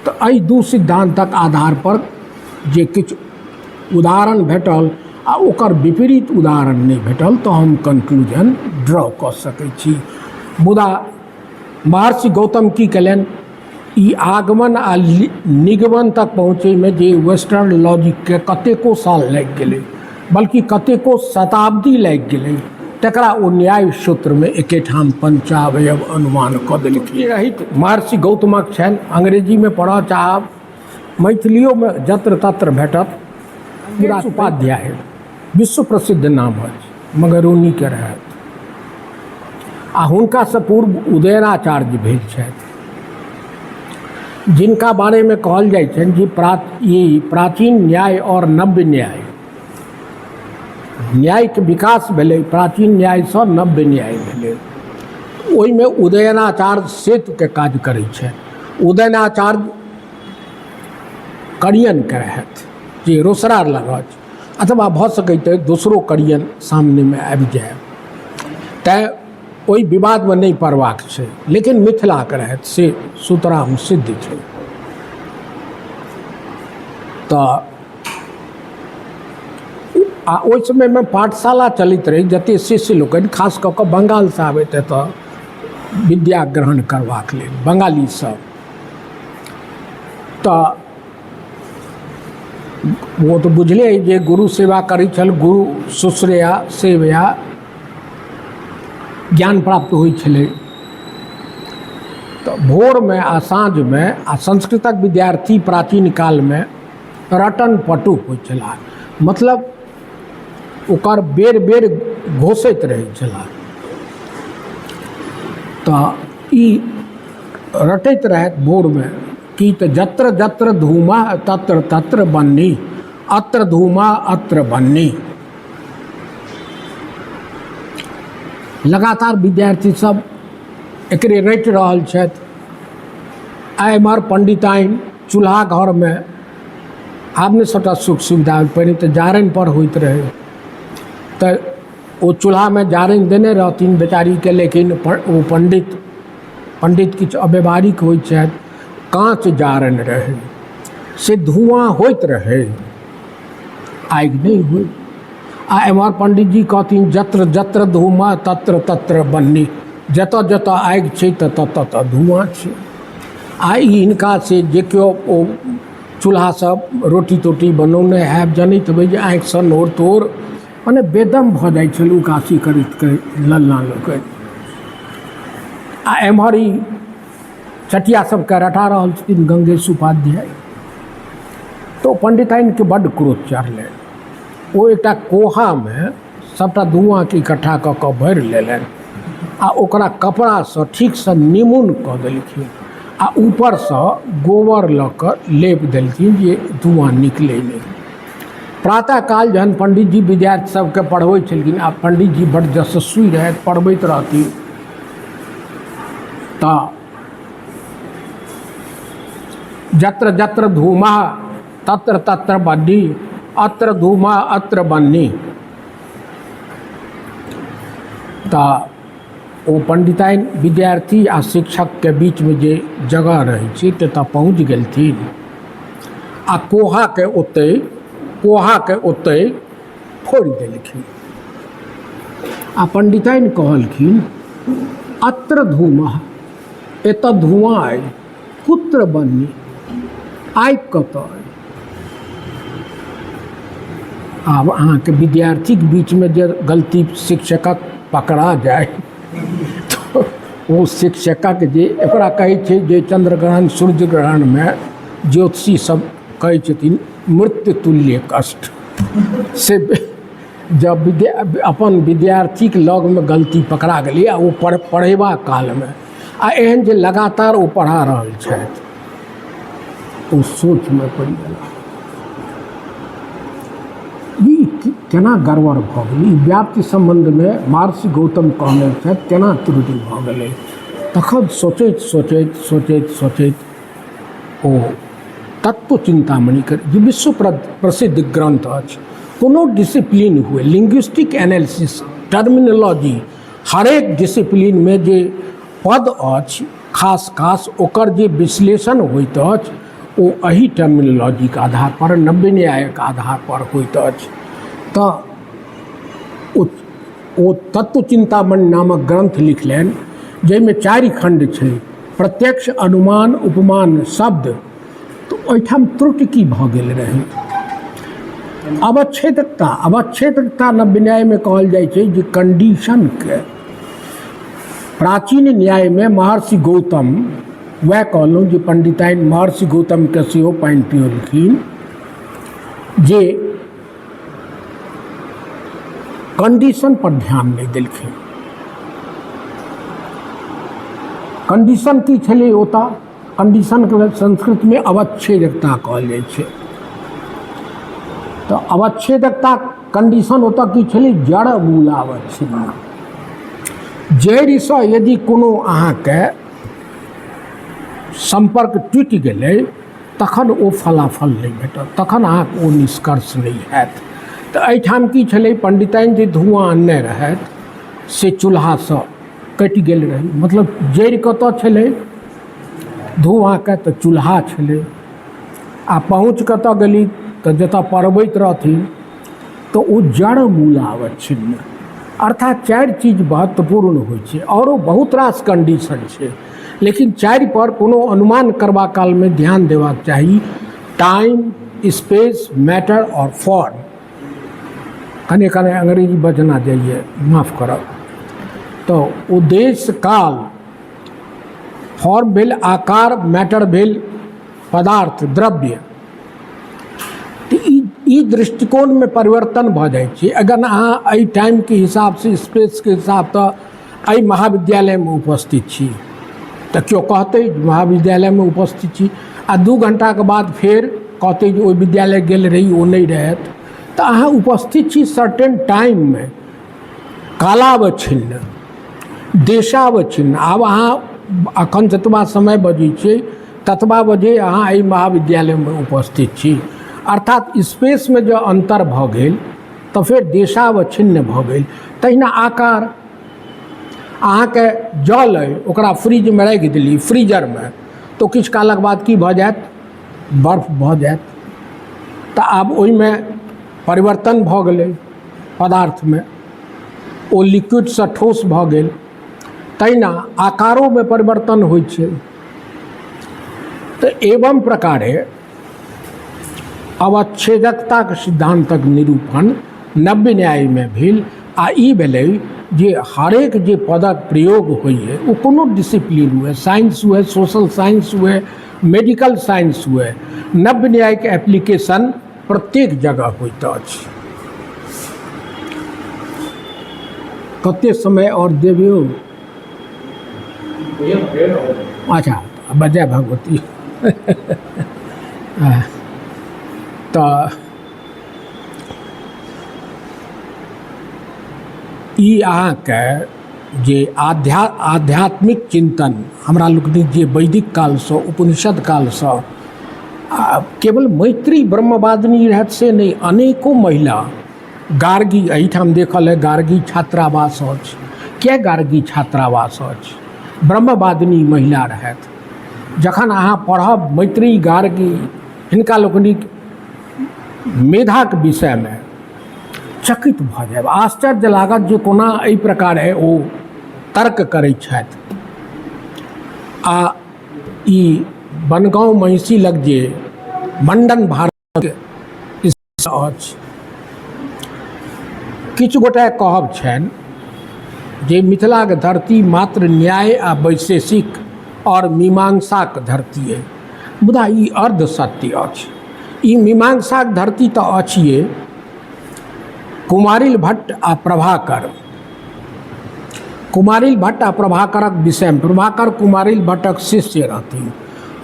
तऽ एहि दू सिद्धांतक आधार पर जे किछु उदाहरण भेटल आ ओकर विपरीत उदाहरण नहीं भेटल तो हम कंक्लूजन ड्रॉ कऽ सकै छी। मुदा महर्षि गौतम की कयलनि, ई आगमन आ निगमन तक पहुँचैमे जे वेस्टर्न लॉजिकके कतेको साल लागि गेलै, बल्कि कतेको शताब्दी लागि गेलै, तकरा ओ न्याय सूत्रमे एकेठाम पंचावयव अनुमान कऽ देलखिन। रहित महर्षि गौतमक छनि, अंग्रेजीमे पढ़ऽ चाहब, मैथिलियोमे जत्र तत्र भेटत। गिरिराज उपाध्याय विश्व प्रसिद्ध नाम अछि, मगरौनी के रहथि आ हुनकासँ पूर्व उदयनाचार्य भेल छथि, जिनका बारेमे कहल जाइ छनि जे प्राचीन न्याय और नव्य न्याय, न्यायिक विकास भेलै, प्राचीन न्यायसँ नव्य न्याय भेलै। ओहिमे उदयनाचार्य सेतुके काज करै छथि। उदयनाचार्य करियनके रहथि जे रोसड़ा लगत, अथवा भऽ सकैत अछि दोसरो करियन सामनेमे आबि जाय, तैँ ओहि विवादमे नहीं पड़बाक छै, लेकिन मिथिलाके रहथि से सूत्रामे सिद्ध छै। तऽ आ ओहि समयमे पाठशाला चलैत रहै, जतेक शिष्य लोकनि खास कऽ कऽ बंगालसँ आबैत एतऽ विद्या ग्रहण करबाक लेल, बंगाली सब। तऽ वो तऽ बुझले अइ जे गुरु सेवा करै छल, गुरु शुश्रया सेवया ज्ञान प्राप्त होइ छलै। तऽ भोरमे आ साँझमे आ संस्कृतक विद्यार्थी प्राचीन कालमे रटन पटुक होइ छलाह, मतलब ओकर बेर बेर घोषैत रहै छलाह। तऽ ई रटैत रहथि भोरमे कि तऽ जत्र जत्र धूमा तत्र तत्र बन्नी, अत्र धूमा अत्र बन्नी। लगातार विद्यार्थी सब एकरे रटि रहल छथि। आ एम्हर पंडिताइन चूल्हा घरमे, आब ने सबटा सुख सुविधा, पहिने तऽ जारनि पर होइत रहै, तऽ ओ चूल्हामे जारनि देने रहथिन बेचारीके, लेकिन ओ पंडित किछु अव्यवहारिक होइत छथि, काँच जारनि रहै, से धुआँ होइत रहै, आगि नहीं हुई। आ एम्हर पंडित जी कहथिन जत्र जत्र धूमा तत्र तत्र बन्नी, जतऽ जतऽ आगि छै ततऽ ततऽ धुआँ छै। आ हिनका से जे केओ ओ चूल्हा सब रोटी तोटी बनौने हैब, जनैत हेबै जे आँखिसँ नोर तोर मने बेदम भऽ जाइ छल उकासी करैत करैत लल्ला लोकनि। आ एम्हर ई चटिया सबके रटा रहल छथिन गंगेश उपाध्याय। तो पंडिताइनके बड्ड क्रोध चढ़लनि। ओ एकटा कोहामे सबटा धुआँके इकट्ठा कऽ कऽ भरि लेलनि आ ओकरा कपड़ासँ ठीकसँ निमुन कऽ देलखिन आ ऊपरसँ गोबर लऽ कऽ लेप देलखिन जे धुआँ निकलै नहि। प्रातःकाल जहन पंडितजी विद्यार्थी सबके पढ़बै छलखिन, आ पंडितजी बड्ड यशस्वी रहथि, पढ़बैत रहथिन, तऽ जत्र जत्र धूमा तत्र तत्र बन्नी, अत्र धूमा अत्र बन्नी। तऽ ओ पंडिताइन विद्यार्थी आ शिक्षकके बीचमे जे जगह रहै छै ततऽ पहुँच गेलथिन आ कोहाके ओतै फोड़ि देलखिन। आ पंडिताइन कहलखिन अत्र धूमा, एतऽ धुआँ अइ, कुत्र बन्नी, आगि कतऽ अइ। आब अहाँके विद्यार्थीके बीचमे जे गलती शिक्षकक पकड़ा जाए तो ओ शिक्षकक जे एकरा कहै छै जे चंद्रग्रहण सूर्य ग्रहणमे ज्योतिषी सब कहै छथिन मृत्यु तुल्य कष्ट, से जब अपन विद्यार्थीके लगमे गलती पकड़ा गेलै आ ओ पढ़ेबा कालमे आ एहन जे लगातार ओ पढ़ा रहल छथि, ओ सोचमे पड़ि गेला ई केना गड़बड़ भऽ गेलै। ई व्याप्ति सम्बन्धमे महर्षि गौतम कहने छथि केना त्रुटि भऽ गेलै। तखन सोचैत सोचैत सोचैत सोचैत ओ तत्व चिंतामणि जे विश्व प्रसिद्ध ग्रंथ अछि, कोनो डिसिप्लिन हुए, लिंग्विस्टिक एनालिसिस, टर्मिनोलॉजी, हरेक डिसिप्लिनमे जे पद अछि खास खास ओकर जे विश्लेषण होइत अछि ओ एही टर्मिनोलॉजीके आधार पर, नव्य न्यायक आधार पर होइत अछि। तऽ ओ तत्व चिंतामणि नामक ग्रंथ लिखलनि, जाहिमे 4 खंड छै, प्रत्यक्ष, अनुमान, उपमान, शब्द। तऽ ओहिठाम त्रुटि की भऽ गेल रहै? अवच्छेदकता नव्य न्यायमे कहल जाइ छै जे कंडीशनके। प्राचीन न्यायमे महर्षि गौतम, वएह कहलहुँ जे पंडिताइन महर्षि गौतमके सेहो पानि पियलखिन, जे कंडीशन पर ध्यान नहि देलखिन। कंडीशन की छलै ओतऽ? कंडीशनके संस्कृतमे अवच्छेदकता कहल जाइ छै। तऽ अवच्छेदकता कंडीशन ओतऽ की छलै? जड़ मूल अवच्छिन्न। जड़िसँ यदि कोनो अहाँके संपर्क टूटि गेलै तखन ओ फलाफल नहि भेटत, तखन अहाँके ओ निष्कर्ष नहि हैत। तऽ एहिठाम की छलै? पंडिताइन जे धुआँ अनने रहथि से चूल्हासँ कटि गेल रहै। मतलब जड़ि कतऽ छलै धुआँके? तऽ चूल्हा छलै। आ पहुँच कतऽ गेली? तऽ जतऽ पड़बैत रहथिन। तऽ ओ जड़ मूल अवच्छिन्न। अर्थात 4 चीज महत्वपूर्ण होइ छै, आओरो बहुत रास कंडीशन छै, लेकिन 4 पर कोनो अनुमान करबा कालमे ध्यान देबाक चाही। टाइम, स्पेस, मैटर और फॉर्म। कने कने अंग्रेजी बजना जाइए, माफ करब। तऽ ओ देश काल, फॉर्म भेल आकार, मैटर भेल पदार्थ, द्रव्य। तऽ ई दृष्टिकोणमे परिवर्तन भऽ जाइ छै। अगर अहाँ एहि टाइमके हिसाबसँ, स्पेसके हिसाबसँ एहि महाविद्यालयमे उपस्थित छी, तऽ केओ कहतै महाविद्यालयमे उपस्थित छी, आ 2 घंटाके बाद फेर कहतै जे ओहि विद्यालय गेल रही, ओ नहि रहत। तऽ अहाँ उपस्थित छी सर्टेन टाइममे, कालावच्छिन्न, देशावच्छिन्न। आब अहाँ एखन जतबा समय बजै छियै ततबा बजे अहाँ एहि महाविद्यालयमे उपस्थित छी। अर्थात स्पेसमे जो अन्तर भऽ गेल तऽ फेर देशावच्छिन्न भऽ गेल। तहिना आकार, अहाँके जल अइ, ओकरा फ्रिजमे राखि देली, फ्रीजरमे, तऽ किछु कालक बाद की भऽ जायत? बर्फ भऽ जायत। तऽ आब ओहिमे परिवर्तन भऽ गेलै पदार्थमे, ओ लिक्विडसँ ठोस भऽ गेल। तहिना आकारोमे परिवर्तन होइ छै। तऽ एवं प्रकारे अवच्छेदकताके सिद्धान्तक निरूपण नव्य न्यायमे भेल। आ ई भेलै जे हरेक जे पदक प्रयोग होइए, ओ कोनो डिसिप्लीन हुए, साइंस हुए, सोशल साइंस हुए, मेडिकल साइंस हुए, नव्य न्यायके एप्लीकेशन प्रत्येक जगह होइत अछि। कते समय और देबियो? अच्छा, बजय भगवती। तऽ ई अहाँके जे आध्यात्मिक चिन्तन हमरा लोकनि जे वैदिक कालसँ, उपनिषद कालसँ, केवल मैत्री ब्रह्मवादिनी रहत से नहीं, अनेकों महिला, गार्गी, एहिठाम देखल है गार्गी छात्रावास अछि। क्या गार्गी छात्रावास अछि? ब्रह्मवादिनी महिला रहत। जखन अहाँ पढ़ब मैत्री, गार्गी, हिनका लोकनिक मेधाक विषयमे चकित भऽ जायब, आश्चर्य लागत जे कोना एहि प्रकारे ओ तर्क करैत छथि। आ ई बनगांव महिषी लग जे मंडन भारत अछि, किछु गोटे कहब छनि जे मिथिलाक धरती मात्र न्याय आ वैशेषिक और मीमांसाक धरती अइ, मुदा ई अर्ध सत्य अछि। ई मीमांसाक धरती तऽ अछिए। कुमारिल भट्ट आ प्रभाकर, कुमारिल भट्ट आ प्रभाकरक विषयमे, प्रभाकर कुमारिल भट्टक शिष्य रहथिन,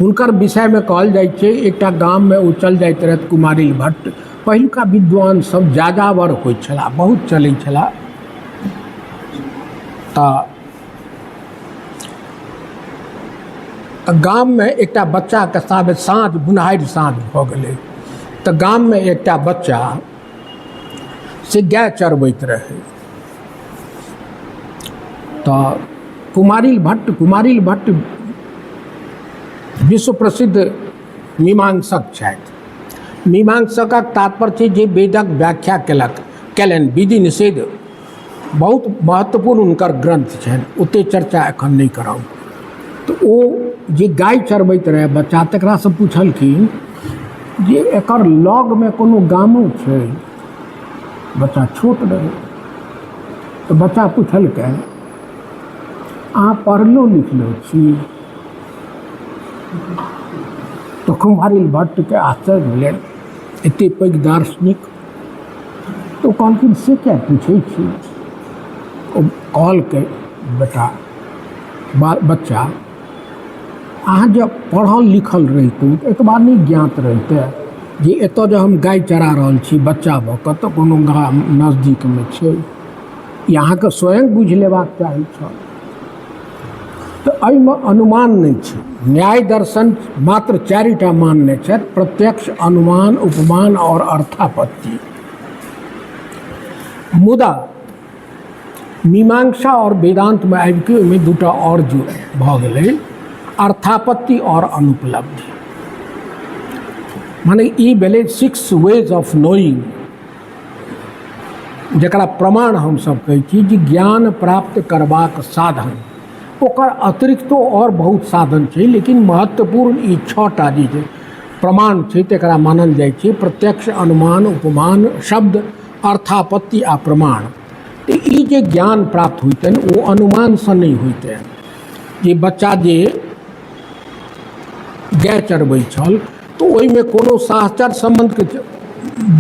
हुनकर विषयमे कहल जाइ छै एकटा गाममे ओ चल जाइत रहथि कुमारिल भट्ट। पहिलुका विद्वान सब जाजावर होइत छलाह, बहुत चलै छलाह। तऽ गाममे एकटा बच्चाके साथ साँझ, बुन्हारि साँझ भऽ गेलै, तऽ गाममे एकटा बच्चा से गाय चरबैत रहै। तऽ कुमारिल भट्ट विश्व प्रसिद्ध मीमांसक छथि। मीमांसकक तात्पर्य छै जे वेदक व्याख्या केलक, कयलनि। विधि निषेध बहुत महत्वपूर्ण हुनकर ग्रंथ छनि, ओते चर्चा एखन नहीं करब। तो ओ जे गाय चरबैत रहे बच्चा, तकरासँ पूछलखिन जे एकर लगमे कोनो गामो छै। बच्चा छोट रहे, तो बच्चा पूछलकै अहाँ पढ़लो लिखलो छी? तो कुमारिल भट्टके आश्चर्य भेलनि, एतेक पैघ दार्शनिक। तो कहलखिन से क्या पूछै छी? ओ कहलकै बेटा बच्चा अहाँ जब पढ़ल लिखल रहितू तऽ एतबा नहि ज्ञात रहितै जे एतऽ जे हम गाय चरा रहल छी बच्चा भऽ कऽ, तऽ कोनो गाम नजदीकमे छै, ई अहाँके स्वयं बुझि लेबाक चाही छल। तऽ एहिमे अनुमान नहि छै। न्याय दर्शन मात्र 4टा मानने छथि, प्रत्यक्ष, अनुमान, उपमान और अर्थापत्ति। मुदा मीमांसा और वेदांत में आबि के ओहिमे 2टा और जो भऽ गेलै, अर्थापत्ति और अनुपलब्धि। माने ई भेलै 6 वेज ऑफ नोइंग, जकरा प्रमाण हमसब कहै छी जे ज्ञान प्राप्त करबाक साधन। ओकर अतिरिक्तो और बहुत साधन छै, लेकिन महत्वपूर्ण ई 6टा जे प्रमाण छै तकरा मानल जाइ छै, प्रत्यक्ष, अनुमान, उपमान, शब्द, अर्थापत्ति आ प्रमाण। तऽ ई जे ज्ञान प्राप्त होइतनि ओ अनुमानसँ नहि होइतनि। जे बच्चा जे गाय चरबै छल तऽ ओहिमे कोनो साहचर सम्बन्धके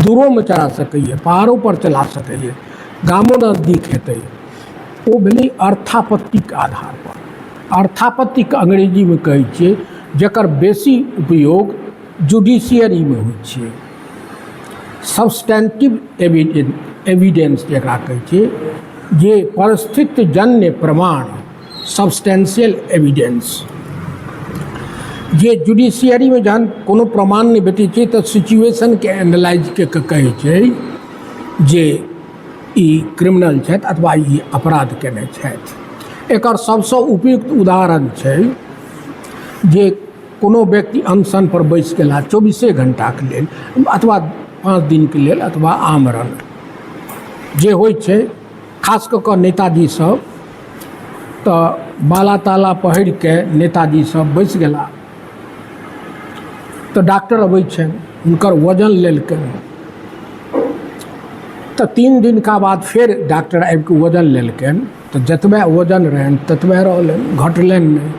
दूरोमे चरा सकैए, पहाड़ों पर चला सकैए, गामो नजदीक हेतै। ओ भेलै अर्थापत्तिक आधार पर। अर्थापत्तिक अंग्रेजीमे कहै छियै जकर बेसी उपयोग जुडिशियरीमे होइ छै। सब्सटेंटिव एविडेंस जकरा कहै छै, जे परिस्थितिजन्य प्रमाण, सब्सटेंशियल एविडेंस। जे जुडिशियरीमे जहन कोनो प्रमाण नहि भेटै छै तऽ सिचुएशनके एनालाइज के कहै छै जे ई क्रिमिनल छथि अथवा ई अपराध केने छथि। एकर सबसँ उपयुक्त उदाहरण छै जे कोनो व्यक्ति अनशन पर बैसि गेला 24 घंटाके लेल, अथवा 5 दिनके लेल, अथवा आमरण जे होइ छै, खास कऽ कऽ नेताजी सब तऽ बाला ताला पहिर के नेताजी सब बैसि गेला। तऽ डॉक्टर अबै छनि, हुनकर वजन लेलकनि, तऽ 3 दिनका बाद फेर डॉक्टर आबि कऽ वजन लेलकनि, तऽ जतबे वजन रहनि ततबे रहलनि, घटलनि नहि।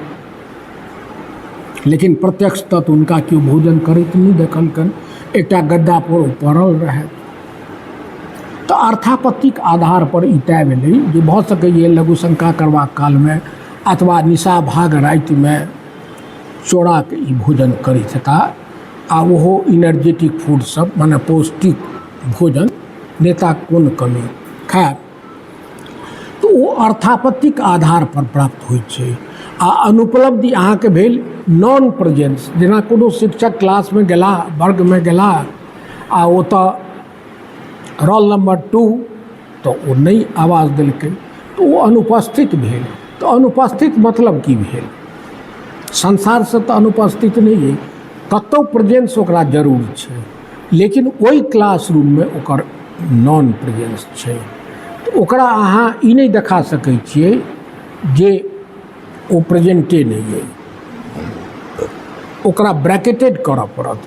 लेकिन प्रत्यक्षतः तऽ हुनका केओ भोजन करैत नहि देखलकनि, एकटा गद्दा पर पड़ल रहथि। तऽ अर्थापत्तिक आधार पर ई तय भेलै जे भऽ सकैए लघुशंका करबाक कालमे अथवा निशा भाग रातिमे चोराके ई भोजन करैत हेता, आ ओहो इनर्जेटिक फूड सब, माने पौष्टिक भोजन, नेता कोन कमी खायब। तऽ ओ अर्थापत्तिक आधार पर प्राप्त होइ छै। आ अनुपलब्धि अहाँके भेल नॉन प्रेजेंस। जेना कोनो शिक्षक क्लासमे गेला, वर्गमे गेला, आ ओतऽ रोल नंबर 2 तऽ ओ नहि आवाज देलकै, तऽ ओ अनुपस्थित भेल। तऽ अनुपस्थित मतलब की भेल? संसारसँ तऽ अनुपस्थित नहि अइ, कतहु प्रेजेंस ओकरा जरूर छै, लेकिन ओहि क्लासरूममे ओकर नॉन प्रेजेंस छै। तऽ ओकरा अहाँ ई नहि देखा सकै छियै जे ओ प्रेजेंटे नहि अइ, ओकरा ब्रैकेटेड करऽ पड़त।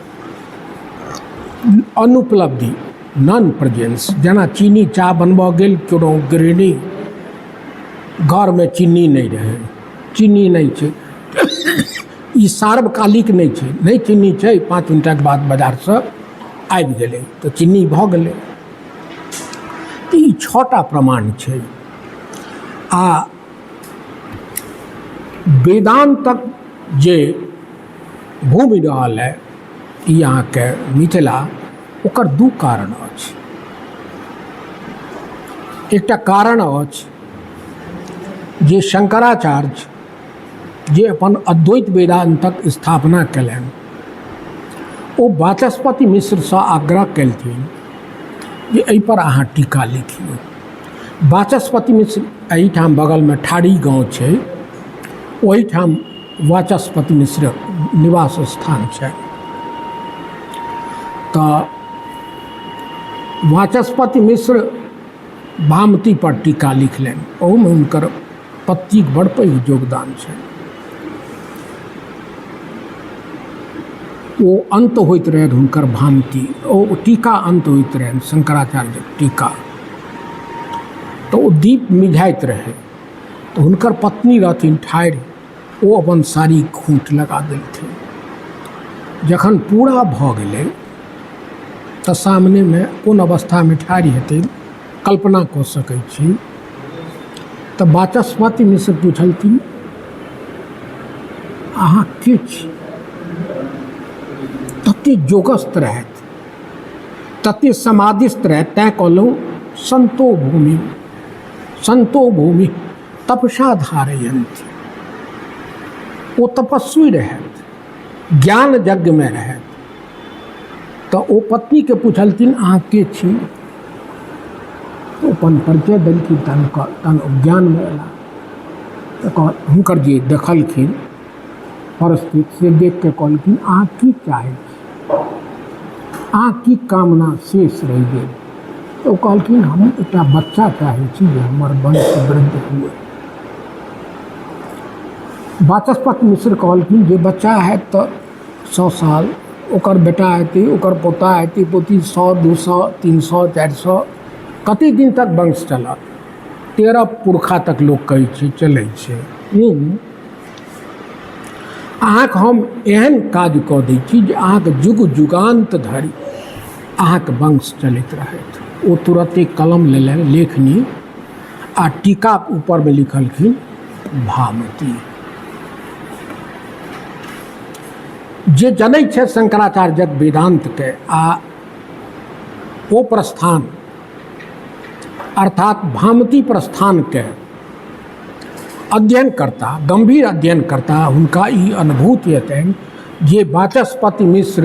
अनुपलब्धि, नॉन प्रेजेंस। जेना चीनी चाह बनबऽ गेल कोनो गृहिणी, घरमे चीनी नहि रहै, चीनी नहि छै, ई सार्वकालिक नहि छै, नहि चीनी छै, 5 मिनटके बाद बाजारसँ आबि गेलै तऽ चीनी भऽ गेलै। तऽ ई 6टा प्रमाण छै। आ वेदांतक जे भूमि रहल है ई अहाँके मिथिला, ओकर 2 कारण अछि। एकटा कारण अछि जे शंकराचार्य जे अपन अद्वैत वेदांतक स्थापना कयलनि, ओ वाचस्पति मिश्रसँ आग्रह केलखिन जे एहि पर अहाँ टीका लिखियौ। वाचस्पति मिश्र एहिठाम बगलमे ठाड़ी गाँव छै, ओहिठाम वाचस्पति मिश्र निवास स्थान छै। तऽ वाचस्पति मिश्र भामती पर टीका लिखलनि, ओहूमे हुनकर पत्नीक बड़ पैघ योगदान छनि। ओ अंत होइत रहनि हुनकर भामती, ओ टीका अंत होइत रहनि शंकराचार्य टीका, तऽ ओ दीप मिझाइत रहै, तऽ हुनकर पत्नी रहथिन ठाढ़ि, ओ अपन साड़ी खूँट लगा देलथिन। जखन पूरा भऽ गेलै तऽ सामनेमे कोन अवस्थामे ठाढ़ि हेतै कल्पना कऽ सकै छी। तऽ वाचस्पति मिश्र पूछलखिन, अहाँ के छी? ततेक जोगस्त रहथि, ततेक समाधिस्थ रहथि, तैँ कहलहुँ संतो भूमि, संतो भूमि तपसा धारयन्ति। ओ तपस्वी रहथि, ज्ञान यज्ञमे रहथि। तऽ ओ पत्नीके पूछलथिन, अहाँ के छी? अपन परिचय देलखिन, तहन ज्ञानमे अयला। तऽ हुनकर जे देखलखिन परिस्थिति से देख के कहलखिन, अहाँ की चाहै छी? अहाँ की कामना शेष रहि गेल? तऽ ओ कहलखिन, हम एकटा बच्चा चाहै छी जे हमर वंश वृद्धि हुए। वाचस्पति मिश्र कहलखिन, जे बच्चा हैत तऽ 100 साल, ओकर बेटा हेतै, ओकर पोता हेतै, पोती 100, 200, 300, 400, कतेक दिन तक वंश चलत? 13 पुरखा तक लोक कहै छै चलै छै। अहाँके हम एहन काज कऽ दै छी जे अहाँके जुग जुगान्त धरि अहाँके वंश चलैत रहत। ओ तुरते कलम लेलनि, लेखनी, आ टीका ऊपरमे लिखलखिन भामती। जे जनै छै शंकराचार्यक वेदांतके आ ओ प्रस्थान अर्थात भामती प्रस्थानके अध्ययन करता, गंभीर अध्ययन करता, हुनका ई अनुभूति हेतनि जे वाचस्पति मिश्र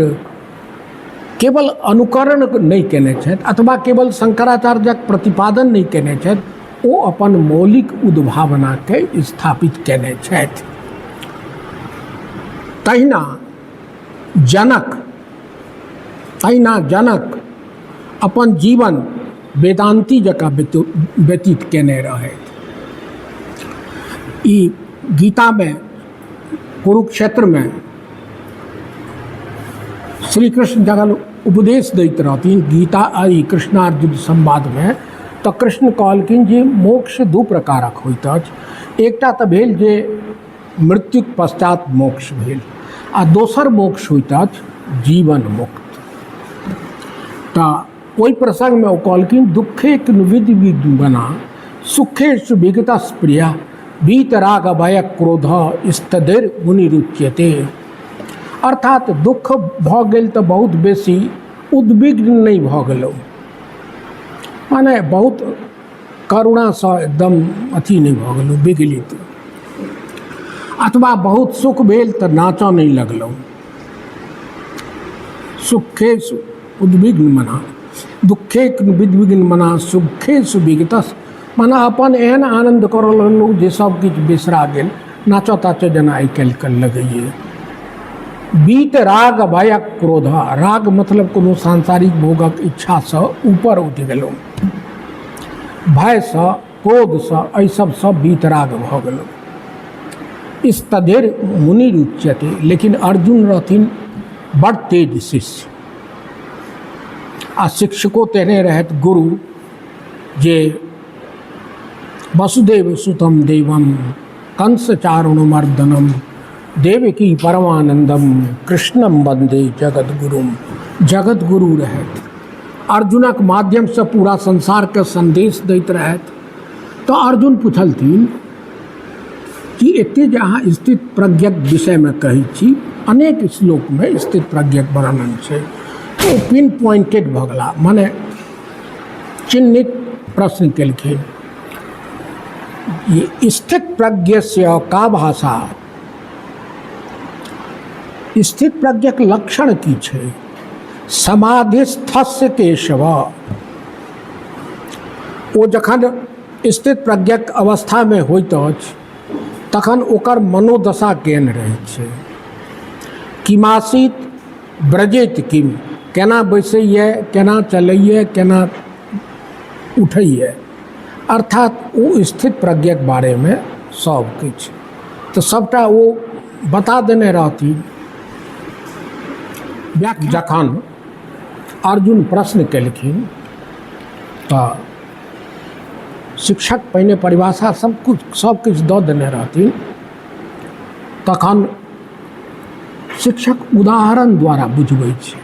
केवल अनुकरण नहि केने छथि अथवा केवल शंकराचार्यक प्रतिपादन नहि केने छथि, ओ अपन मौलिक उद्भावनाके स्थापित केने छथि। तहिना जनक अपन जीवन वेदांती जकाँ व्यतीत केने रहथि। ई गीता में, कुरुक्षेत्र में श्री कृष्ण जखन उपदेश दैत रहथिन गीता आ कृष्णार्जुन संवाद में, तऽ कृष्ण कहलखिन जे मोक्ष दू प्रकारक होइत अछि। एकटा तऽ भेल जे मृत्युक पश्चात मोक्ष भेल, आ दोसर मोक्ष होइत अछि जीवन मुक्त। तऽ ओहि प्रसंग में ओ कहलखिन, दुखे विधि विद्वना सुखेषु विगतः प्रिया वीतराग भय क्रोध स्तदिर मुनिरुच्यते। अर्थात दुख भऽ गेल तऽ बहुत बेसी उद्विग्न नहीं भऽ गेलहुँ, माने बहुत करुणासँ एकदम अथी नहीं भऽ गेलहुँ, विगलित। अथवा बहुत सुख भेल तऽ नाचऽ नहीं लगलहुँ। सुखेषु उद्विग्न मना, दुखे विद्विग्न मना, सुखेषु विगतः मना, अपन एहन आनंद करऽ लगलहुँ जे सब किछु बिसरा गेल, नाचऽ ताचऽ जेना आइ काल्हि के लगैए। बीत राग भय क्रोध, राग मतलब कोनो सांसारिक भोगक इच्छासँ ऊपर उठि गेलहुँ, भयसँ क्रोधसँ एहि सबसँ बीतराग भऽ गेलहुँ। स्तधिर मुनि रुच्यते, लेकिन अर्जुन रहथिन बड़ तेज शिष्य, आ शिक्षको तेने रहथि गुरु जे वसुदेव सुतम देवम कंस चारुणमर्दनम देवकी परमानंदम कृष्णम वंदे जगद्गुरुम। जगद्गुरु रहथि, अर्जुनक माध्यम से पूरा संसार के संदेश दैत रहथि। तो अर्जुन पूछलथिन कि एते जे अहाँ स्थित प्रज्ञक विषय में कहै छी, अनेक श्लोक में स्थित प्रज्ञक वर्णन छै, तो पिन पॉइंटेड भऽ गेला, माने चिन्हित प्रश्न केलखिन, ये स्थित प्रज्ञस्य का भाषा, स्थित प्रज्ञक लक्षण की छै? समाधिस्थस्य केशव, ओ जखन स्थित प्रज्ञक अवस्था में होइत अछि तखन ओकर मनोदशा केहन रहैत छै? किमासीत ब्रजेत किम, केना बैसैए, केना चलैए, केना उठैए, अर्थात वो स्थित प्रज्ञक बारे में सब किछु तो सबटा वो बता देने रहती। जखन अर्जुन प्रश्न केलखिन तो शिक्षक पहिने परिभाषा सब किछु दऽ देने रहथिन, तखन शिक्षक उदाहरण द्वारा बुझबै छै।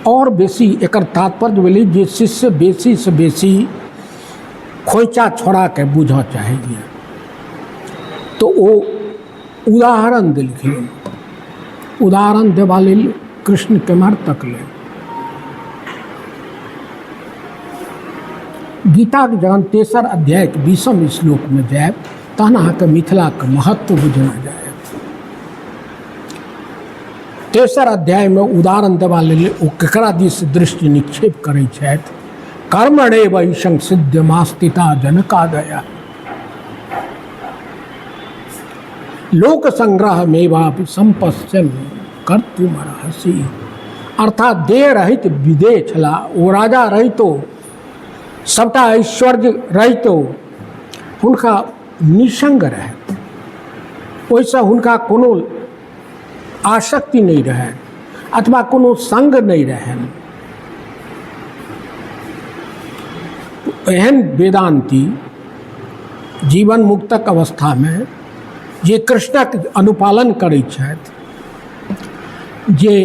और बेसी एकर तात्पर्य भेलै जे शिष्य बेसी से बेसी खोइचा छोड़ा के बुझऽ चाहिए, तो ओ उदाहरण देलखिन। उदाहरण देबा लेल कृष्ण केम्हर तकलै। गीता के जखन 3 अध्याय के 20 श्लोक में जायब तहन अहाँके मिथिला के महत्व बुझना जायत। 3 अध्याय में उदाहरण देबा लेल ओ केकरा दिस दृष्टि निक्षेप करै छथि। कर्मणेव ईशं सिद्ध्यमास्तिता जनकादय लोक संग्रह मेवापि संपश्यन कर्तुमर्हसि। अर्थात देह रहित विदेह छला, ओ राजा रहितो सबटा ऐश्वर्य रहितो हुनका निसंग रहथि, ओहिसँ हुनका कोनो आसक्ति नहीं रहनि अथवा कोनो संग नहीं रहनि। एहन वेदांती जीवन मुक्तक अवस्था में जे कृष्णक अनुपालन करैत छथि, जे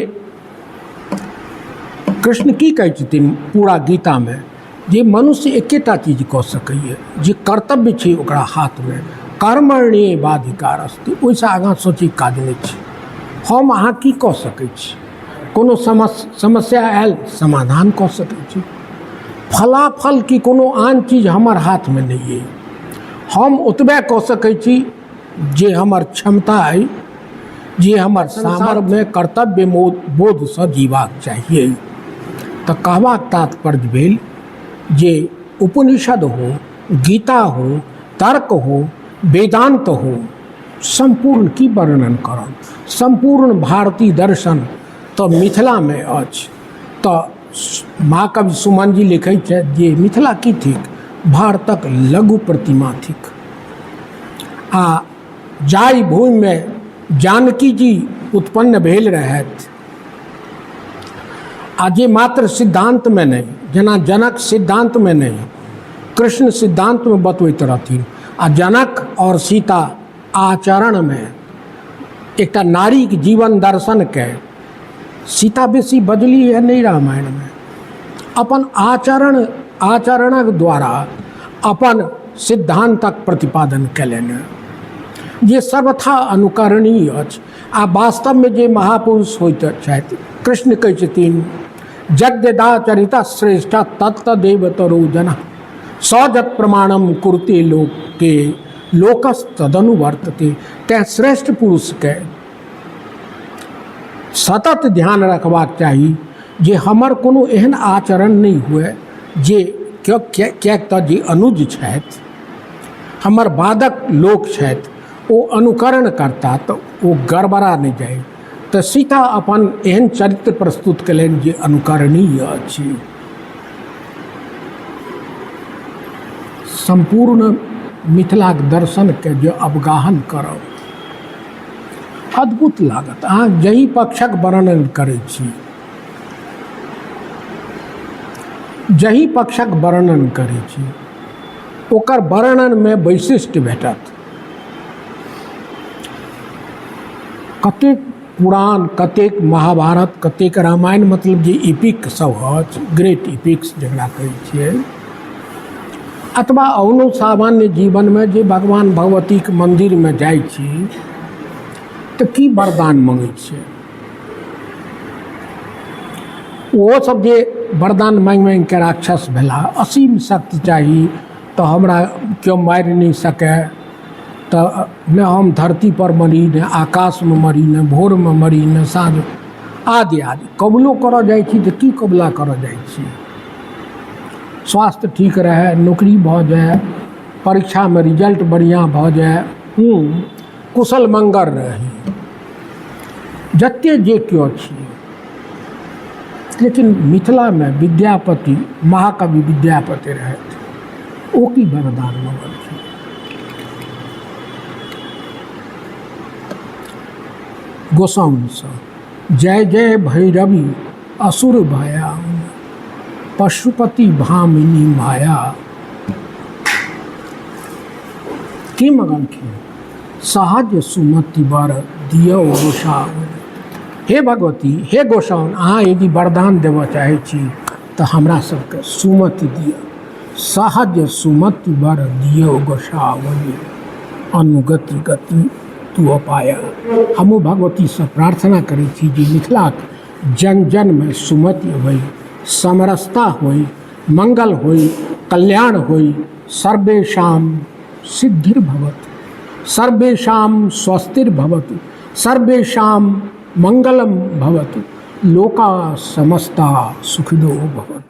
कृष्ण की कहै छथिन पूरा गीता में जे मनुष्य एकेटा चीज कऽ सकैए, जे कर्तव्य छै ओकरा हाथ में, कर्मण्येवाधिकार अस्ति, ओहिसँ आगाँ सोची काज नहि छै। हम अहाँ की कऽ सकै छी? कोनो समस्या आयल समाधान कऽ सकै छी। फलाफल की कोनो आन चीज हमर हाथ में नहीं है। हम ओतबे कऽ सकै छी जे हमर क्षमता अइ, जे हमर सामर्थ्य में कर्तव्य बोधसँ जीबाक चाहिए। तऽ कहबाक तात्पर्य भेल जे उपनिषद हो, गीता हो, तर्क हो, वेदांत हो, संपूर्ण की वर्णन करब। संपूर्ण भारतीय दर्शन तो मिथिला में अछि। तो महाकवि सुमन जी लिखैत छथि जे मिथिला की थिक, भारतक लघु प्रतिमा थिक। आ जाहि भूमि में जानकी जी उत्पन्न भेल रहथि, आ जे मात्र सिद्धांत में नहीं, जेना जनक सिद्धांत में नहीं कृष्ण सिद्धांत में बतबैत रहथिन, आ जनक और सीता आचरण में एकटा नारी के जीवन दर्शन के सीता बेसी बजली है नहीं रामायण में। अपन आचरणक द्वारा अपन सिद्धांतक प्रतिपादन कयलनि, जे सर्वथा अनुकरणीय अछि। आ वास्तव में जे महापुरुष होइत छथि, कृष्ण कहै छथिन जद्यदाचरिता श्रेष्ठ तत्तदेव तरो जना सजत प्रमाणम कुरुते लोके लोकस तदनुवर्तते। तैं श्रेष्ठ पुरुष के सतत ध्यान रखबाक चाही जे हमर कोनो एहन आचरण नहीं हुए जे किएक तऽ जे अनुज छथि, हमर बादक लोक छथि, ओ अनुकरण करता तऽ ओ गड़बड़ा नहीं जाए। तऽ सीता अपन एहन चरित्र प्रस्तुत कयलनि जे अनुकरणीय अछि। संपूर्ण मिथिलाक दर्शन के जो अवगाहन करब अद्भुत लागत। अहाँ जाहि पक्षक वर्णन करै छी, जाहि पक्षक वर्णन करै छी, ओकर वर्णन में वैशिष्ट्य भेटत। कतेक पुराण, कतेक महाभारत, कतेक रामायण, मतलब जे इपिक सब अछि, ग्रेट इपिक्स जकरा कहै छियै, अथवा औनो सामान्य जीवन में जे भगवान भगवती के मंदिर में जाइ छी तऽ की वरदान मांगै छियै। ओ सब जे वरदान मांगि के राक्षस भेला, असीम शक्ति चाही तऽ हमरा केओ मारि नहीं सकै, तऽ न हम धरती पर मरी, न आकाश में मरी, न भोर में मरी, न साँझ आदि आदि। कबुलो करऽ जाइ छी तऽ की कबुला करऽ जाइ छी? स्वास्थ्य ठीक रहे, नौकरी भऽ जाए, परीक्षा में रिजल्ट बढ़िया भऽ जाए, कुशल मंगल रही, जते जे केओ छी। लेकिन मिथिला में विद्यापति, महाकवि विद्यापति रहथि, ओ की वरदान मंगल छी। गोसाउन सा जय जय भैरवी असुर भया पशुपति भामिनी माया की मगन की सहज सुमति वर दियो गोसाउन। हे भगवती, हे गोसाउन, अहाँ यदि वरदान देव चाहे छी तो हमरा सबके सुमति दिय। सहज सुमति वर दियो गोसाउन अनुगति गति तू अपाया। हमू भगवती से प्रार्थना करै छी जे मिथिला जन जन में सुमति होई, समरसता होई, मंगल होई, कल्याण होई, सर्वेषां सिद्धिर्भवतु, सर्वेषां स्वस्तिर्भवतु, सर्वेषां मंगलम भवतु, लोका समस्ता सुखिनो भवन्तु।